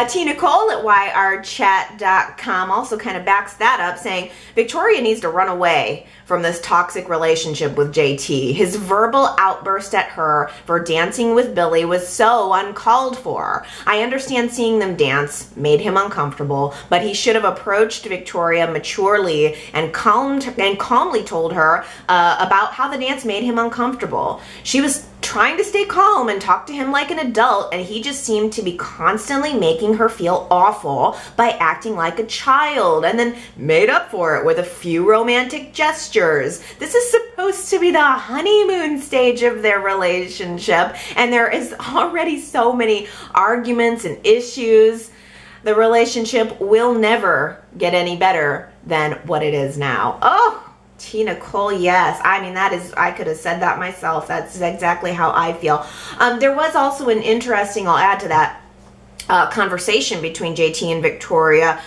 T. Nicole at yrchat.com also kind of backs that up, saying Victoria needs to run away from this toxic relationship with JT. His verbal outburst at her for dancing with Billy was so uncalled for. I understand seeing them dance made him uncomfortable, but he should have approached Victoria maturely and calmly told her about how the dance made him uncomfortable. She was trying to stay calm and talk to him like an adult, and he just seemed to be constantly making her feel awful by acting like a child, and then made up for it with a few romantic gestures. This is supposed to be the honeymoon stage of their relationship, and there is already so many arguments and issues. The relationship will never get any better than what it is now. Oh, T. Nicole, yes. I mean, I could have said that myself. That's exactly how I feel. There was also an interesting, I'll add to that, conversation between JT and Victoria,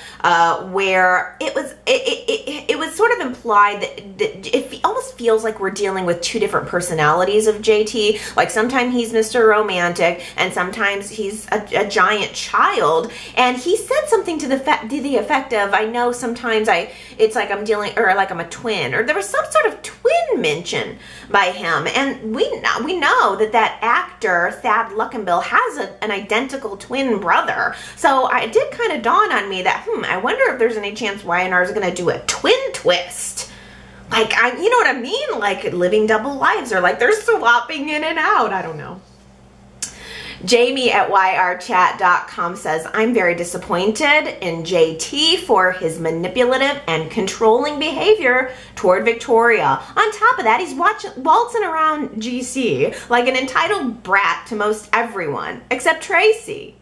where it was sort of implied that it almost feels like we're dealing with two different personalities of JT. Like sometimes he's Mr. Romantic and sometimes he's a giant child. And he said something to the effect of, I know sometimes it's like I'm dealing, or like I'm a twin, or there was some sort of twin mention by him. And we know that actor, Thad Luckenbill, has an identical twin brother. So it did kind of dawn on me that, I wonder if there's any chance Y&R is going to do a twin twist. Like, you know what I mean? Like living double lives, or like they're swapping in and out. I don't know. Jamie at yrchat.com says, I'm very disappointed in JT for his manipulative and controlling behavior toward Victoria. On top of that, he's waltzing around GC like an entitled brat to most everyone, except Tracy.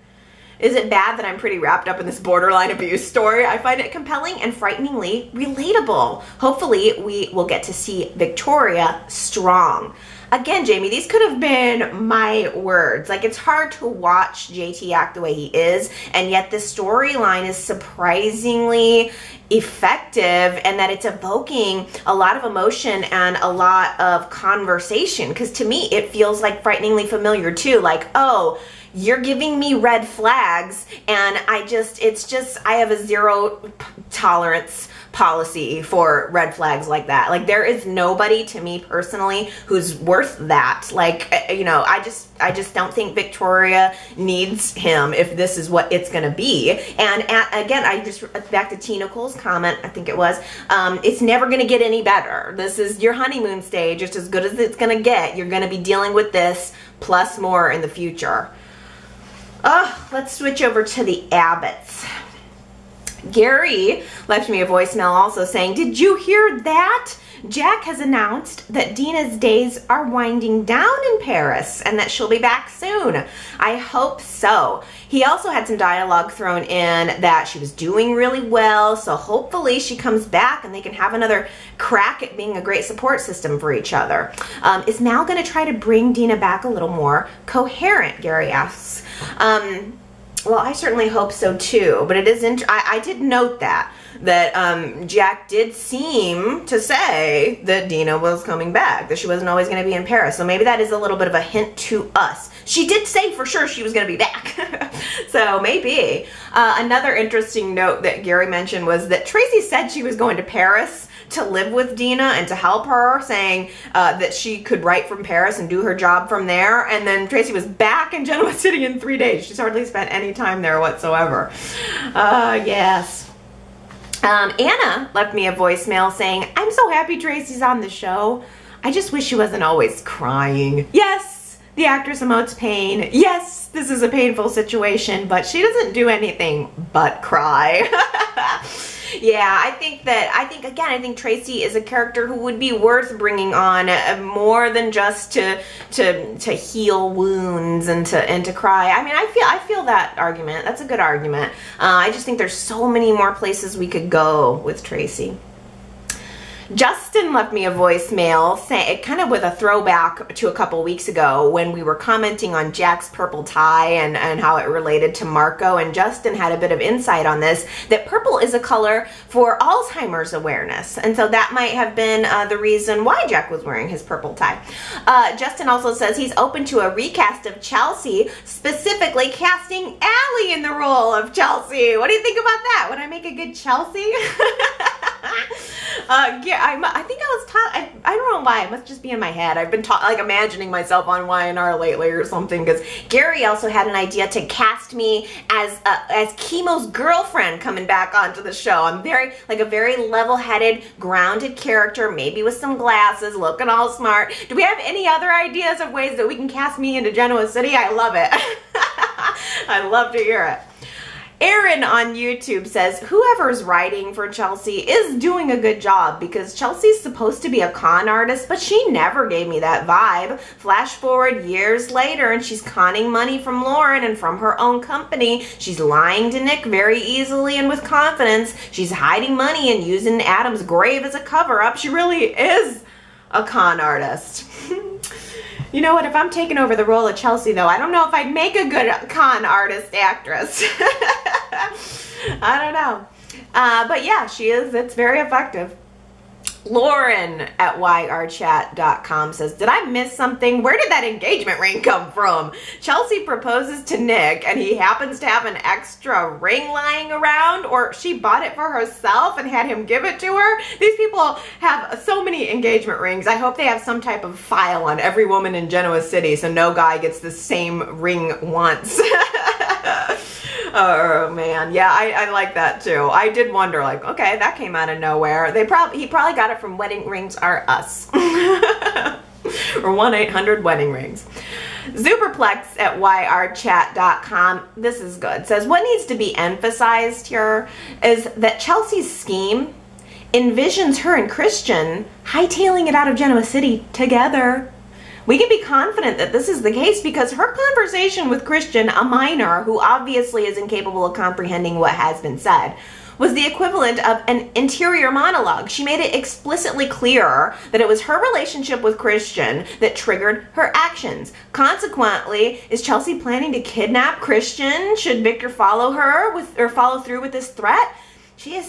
Is it bad that I'm pretty wrapped up in this borderline abuse story? I find it compelling and frighteningly relatable. Hopefully, we will get to see Victoria strong. Again, Jamie, these could have been my words. Like, it's hard to watch JT act the way he is, and yet the storyline is surprisingly effective, and that it's evoking a lot of emotion and a lot of conversation. Because to me, it feels like frighteningly familiar too. Like, oh, you're giving me red flags, and I have a zero tolerance policy for red flags like that. Like, there is nobody, to me personally, who's worth that. Like, you know, I just don't think Victoria needs him if this is what it's gonna be. And again, back to T. Nicole's comment, I think it was, it's never gonna get any better. This is your honeymoon stage. It's as good as it's gonna get. You're gonna be dealing with this plus more in the future. Let's switch over to the Abbotts. Gary left me a voicemail also saying, did you hear that? Jack has announced that Dina's days are winding down in Paris and that she'll be back soon. I hope so. He also had some dialogue thrown in that she was doing really well, so hopefully she comes back and they can have another crack at being a great support system for each other. Is Mal going to try to bring Dina back a little more coherent, Gary asks. Well, I certainly hope so too, but it is I did note that Jack did seem to say that Dina was coming back, that she wasn't always going to be in Paris. So maybe that is a little bit of a hint to us. She did say for sure she was going to be back. So maybe. Another interesting note that Gary mentioned was that Tracy said she was going to Paris to live with Dina and to help her, saying that she could write from Paris and do her job from there. And then Tracy was back in Genoa City in 3 days. She's hardly spent any time there whatsoever. Yes. Anna left me a voicemail saying, I'm so happy Tracy's on the show. I just wish she wasn't always crying. Yes, the actress emotes pain. Yes, this is a painful situation, but she doesn't do anything but cry. Yeah, I think Tracy is a character who would be worth bringing on more than just to heal wounds and to cry. I mean, I feel that argument. That's a good argument. I just think there's so many more places we could go with Tracy. Justin left me a voicemail, kind of with a throwback to a couple weeks ago when we were commenting on Jack's purple tie and how it related to Marco. And Justin had a bit of insight on this, that purple is a color for Alzheimer's awareness. And so that might have been the reason why Jack was wearing his purple tie. Justin also says he's open to a recast of Chelsea, specifically casting Allie in the role of Chelsea. What do you think about that? Would I make a good Chelsea? Yeah, I think I was taught, I don't know why, it must just be in my head. I've been like imagining myself on Y&R lately or something, because Gary also had an idea to cast me as Chemo's girlfriend coming back onto the show. I'm a very level-headed, grounded character, maybe with some glasses, looking all smart. Do we have any other ideas of ways that we can cast me into Genoa City? I love it. I love to hear it. Aaron on YouTube says, whoever's writing for Chelsea is doing a good job, because Chelsea's supposed to be a con artist, but she never gave me that vibe. Flash forward years later and she's conning money from Lauren and from her own company. She's lying to Nick very easily and with confidence. She's hiding money and using Adam's grave as a cover-up. She really is a con artist. You know what, if I'm taking over the role of Chelsea, though, I don't know if I'd make a good con artist actress. I don't know. But yeah, she is. It's very effective. Lauren at YRChat.com says, did I miss something? Where did that engagement ring come from? Chelsea proposes to Nick and he happens to have an extra ring lying around, or she bought it for herself and had him give it to her. These people have so many engagement rings. I hope they have some type of file on every woman in Genoa City so no guy gets the same ring once. Oh man, yeah, I like that too. I did wonder, like, okay, that came out of nowhere. He probably got it from Wedding Rings Are Us. Or 1-800-Wedding Rings. Superplex at yrchat.com, this is good, says, what needs to be emphasized here is that Chelsea's scheme envisions her and Christian hightailing it out of Genoa City together. We can be confident that this is the case because her conversation with Christian, a minor who obviously is incapable of comprehending what has been said, was the equivalent of an interior monologue. She made it explicitly clear that it was her relationship with Christian that triggered her actions. Consequently, is Chelsea planning to kidnap Christian? Should Victor follow through with this threat? She's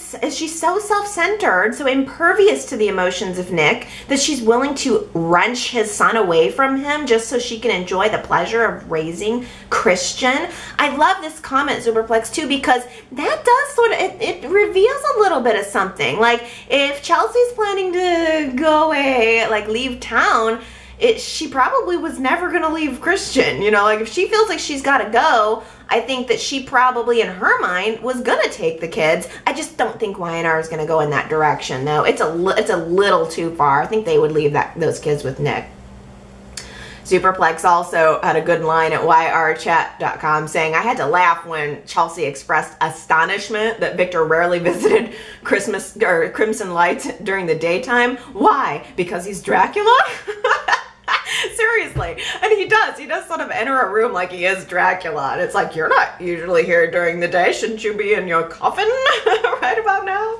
so self-centered, so impervious to the emotions of Nick, that she's willing to wrench his son away from him just so she can enjoy the pleasure of raising Christian. I love this comment, Superplex, too, because that does sort of, it reveals a little bit of something. Like, if Chelsea's planning to go away, like leave town, she probably was never going to leave Christian. You know, like if she feels like she's got to go, I think that she probably in her mind was going to take the kids. I just don't think Y&R is going to go in that direction, though. It's a little too far. I think they would leave those kids with Nick. Superplex also had a good line at yrchat.com saying, I had to laugh when Chelsea expressed astonishment that Victor rarely visited Crimson Lights during the daytime. Why? Because he's Dracula? Seriously. And he does sort of enter a room like he is Dracula. And it's like, you're not usually here during the day. Shouldn't you be in your coffin right about now?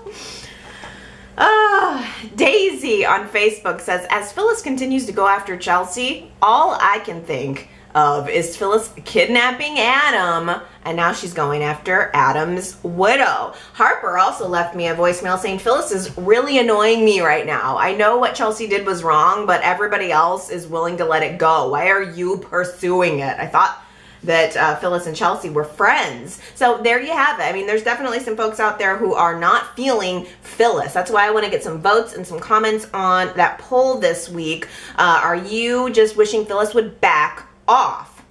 Daisy on Facebook says, as Phyllis continues to go after Chelsea, all I can think of is Phyllis kidnapping Adam, and now she's going after Adam's widow. Harper also left me a voicemail saying, Phyllis is really annoying me right now. I know what Chelsea did was wrong, but everybody else is willing to let it go. Why are you pursuing it? I thought that Phyllis and Chelsea were friends. So there you have it. I mean, there's definitely some folks out there who are not feeling Phyllis. That's why I want to get some votes and some comments on that poll this week. Are you just wishing Phyllis would back off?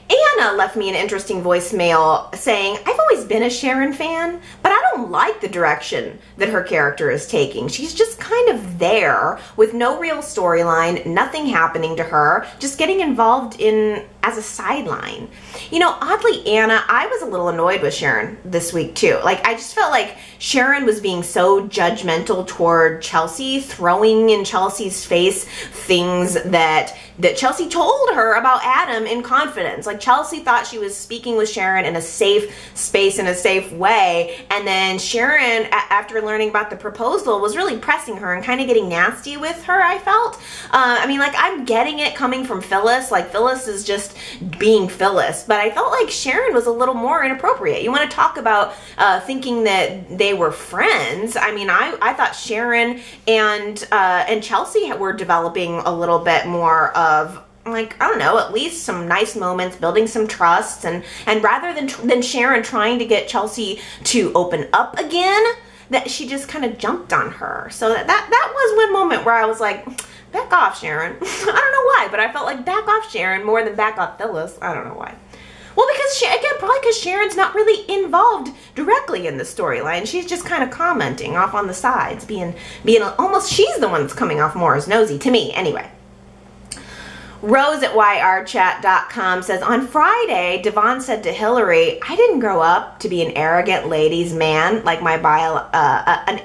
Anna left me an interesting voicemail saying, I've always been a Sharon fan, but I don't like the direction that her character is taking. She's just kind of there with no real storyline, nothing happening to her, just getting involved in as a sideline. You know, oddly, Anna, I was a little annoyed with Sharon this week too. Like, I just felt like Sharon was being so judgmental toward Chelsea, throwing in Chelsea's face things that Chelsea told her about Adam in confidence. Like, Chelsea thought she was speaking with Sharon in a safe space, in a safe way, and then Sharon, after learning about the proposal, was really pressing her and kind of getting nasty with her, I felt. I mean, like, I'm getting it coming from Phyllis, like Phyllis is just being Phyllis, but I felt like Sharon was a little more inappropriate. You want to talk about thinking that they were friends. I mean, I thought Sharon and Chelsea were developing a little bit more of, like, I don't know, at least some nice moments, building some trust, and rather than Sharon trying to get Chelsea to open up again, that she just kind of jumped on her. So that was one moment where I was like, back off, Sharon. I don't know why, but I felt like back off Sharon more than back off Phyllis. I don't know why. Well, because, again, probably because Sharon's not really involved directly in the storyline. She's just kind of commenting off on the sides, being almost, she's the one that's coming off more as nosy, to me, anyway. Rose at yrchat.com says, on Friday, Devon said to Hilary, I didn't grow up to be an arrogant ladies' man like my biological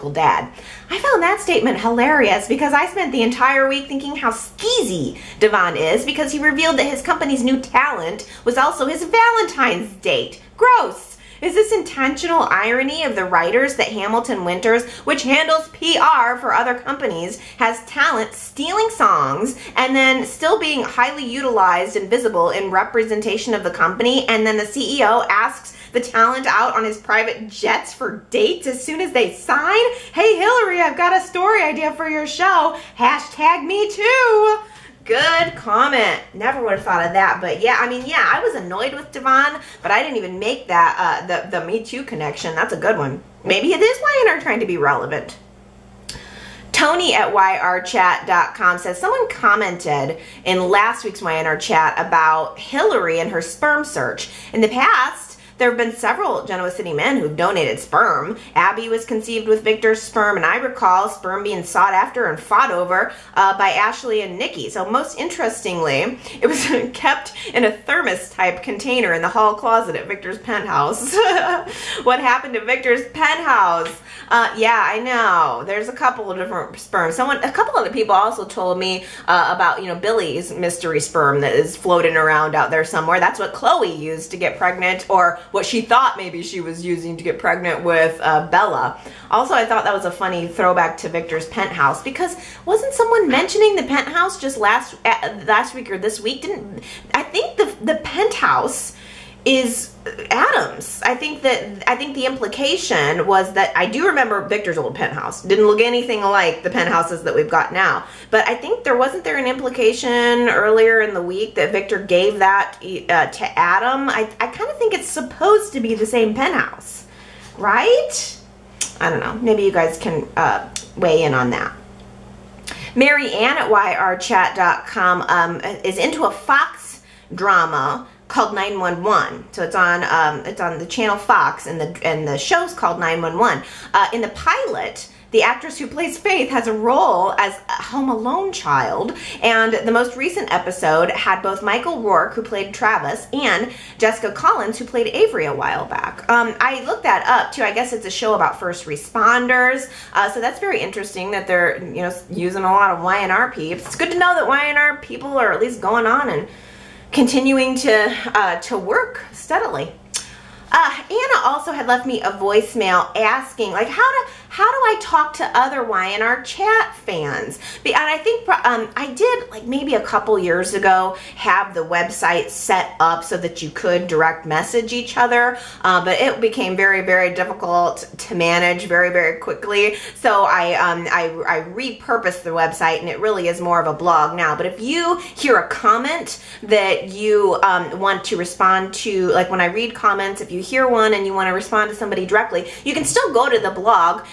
dad. I found that statement hilarious because I spent the entire week thinking how skeezy Devon is because he revealed that his company's new talent was also his Valentine's date. Gross. Is this intentional irony of the writers that Hamilton Winters, which handles PR for other companies, has talent stealing songs and then still being highly utilized and visible in representation of the company, and then the CEO asks the talent out on his private jets for dates as soon as they sign? Hey Hilary, I've got a story idea for your show. Hashtag me too. Good comment. Never would have thought of that. But yeah, I mean, yeah, I was annoyed with Devon, but I didn't even make that, the Me Too connection. That's a good one. Maybe it is Y&R trying to be relevant. Tony at yrchat.com says, someone commented in last week's Y&R chat about Hilary and her sperm search. In the past, there have been several Genoa City men who've donated sperm. Abby was conceived with Victor's sperm, and I recall sperm being sought after and fought over by Ashley and Nikki. So most interestingly, it was kept in a thermos-type container in the hall closet at Victor's penthouse. What happened to Victor's penthouse? Yeah, I know. There's a couple of different sperms. A couple other people also told me about, Billy's mystery sperm that is floating around out there somewhere. That's what Chloe used to get pregnant, or what she thought maybe she was using to get pregnant with Bella. Also, I thought that was a funny throwback to Victor's penthouse, because wasn't someone mentioning the penthouse just last week or this week? I think the penthouse is Adam's. I think the implication was that, I do remember Victor's old penthouse. Didn't look anything like the penthouses that we've got now. But I think wasn't there an implication earlier in the week that Victor gave that to Adam? I kind of think it's supposed to be the same penthouse, right? I don't know. Maybe you guys can weigh in on that. Mary Ann at yrchat.com is into a Fox drama called 911. So it's on the channel Fox, and the show's called 911. In the pilot, the actress who plays Faith has a role as a Home Alone child, and the most recent episode had both Michael Rourke, who played Travis, and Jessica Collins, who played Avery a while back. I looked that up too. I guess it's a show about first responders, so that's very interesting that they're using a lot of Y&R peeps. It's good to know that Y&R people are at least going on and continuing to work steadily. Anna also had left me a voicemail asking, like, how do I talk to other Y&R Chat fans? And I think I did, like, maybe a couple years ago, have the website set up so that you could direct message each other, but it became very, very difficult to manage very, very quickly. So I repurposed the website, and it really is more of a blog now. But if you hear a comment that you want to respond to, like when I read comments, if you hear one and you want to respond to somebody directly, you can still go to the blog,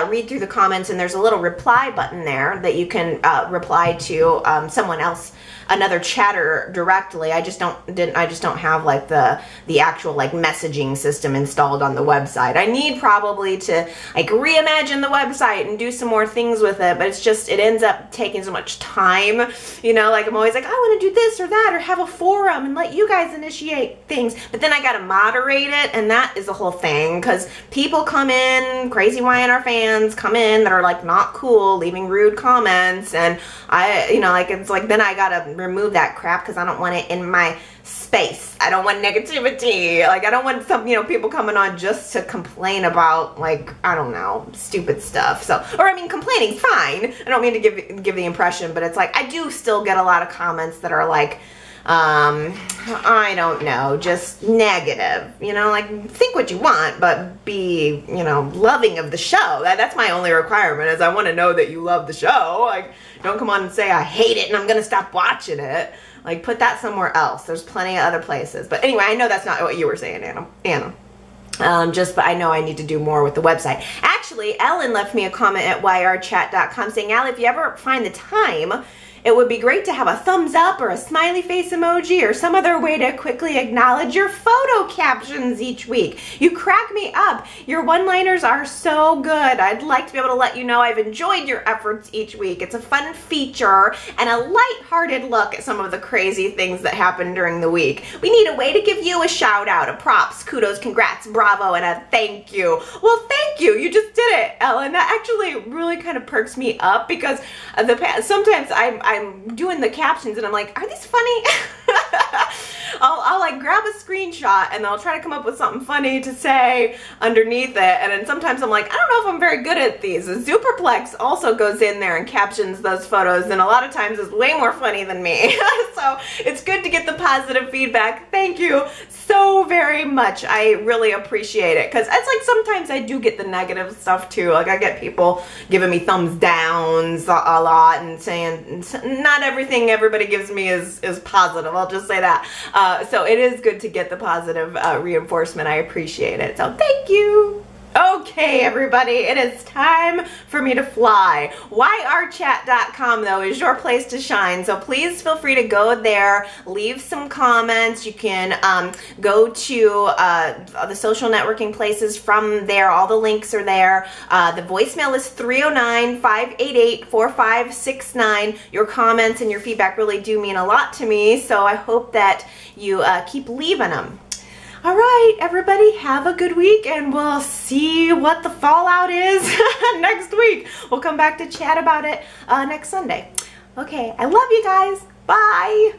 read through the comments, and there's a little reply button there that you can reply to someone else, another chatter directly. I just don't have like the actual like messaging system installed on the website. I need probably to like reimagine the website and do some more things with it, but it ends up taking so much time. Like I'm always like, I want to do this or that, or have a forum and let you guys initiate things, but then I got to moderate it, and that is the whole thing, because people come in, crazy Y&R fans come in that are like not cool, leaving rude comments, and it's like then I gotta remove that crap because I don't want it in my space. I don't want negativity. Like, I don't want some, you know, people coming on just to complain about, like, I don't know, stupid stuff. So, or I mean, complaining's fine. I don't mean to give the impression, but it's like, I do still get a lot of comments that are like, I don't know, just negative, you know, like, think what you want, but be, you know, loving of the show. That's my only requirement, is I want to know that you love the show. Like, don't come on and say I hate it and I'm gonna stop watching it. Like, put that somewhere else. There's plenty of other places. But anyway, I know that's not what you were saying, Anna. But I know I need to do more with the website. Actually, Ellen left me a comment at yrchat.com saying, Allie, if you ever find the time, it would be great to have a thumbs up or a smiley face emoji or some other way to quickly acknowledge your photo captions each week. You crack me up. Your one-liners are so good. I'd like to be able to let you know I've enjoyed your efforts each week. It's a fun feature and a light-hearted look at some of the crazy things that happen during the week. We need a way to give you a shout out, a props, kudos, congrats, bravo, and a thank you. Well, thank you. You just did it, Ellen. That actually really kind of perks me up because sometimes I'm doing the captions and I'm like, are these funny? I'll like grab a screenshot and I'll try to come up with something funny to say underneath it, and then sometimes I'm like, I don't know if I'm very good at these. Superplex also goes in there and captions those photos, and a lot of times is way more funny than me. So it's good to get the positive feedback. Thank you so very much. I really appreciate it, because it's like sometimes I do get the negative stuff too. Like, I get people giving me thumbs downs a lot and saying not everything everybody gives me is positive. I'll just say that. So it is good to get the positive reinforcement. I appreciate it. So thank you. Okay, everybody, it is time for me to fly. YRChat.com, though, is your place to shine, so please feel free to go there, leave some comments. You can go to the social networking places from there. All the links are there. The voicemail is 309-588-4569. Your comments and your feedback really do mean a lot to me, so I hope that you keep leaving them. All right, everybody, have a good week, and we'll see what the fallout is next week. We'll come back to chat about it next Sunday. Okay, I love you guys. Bye.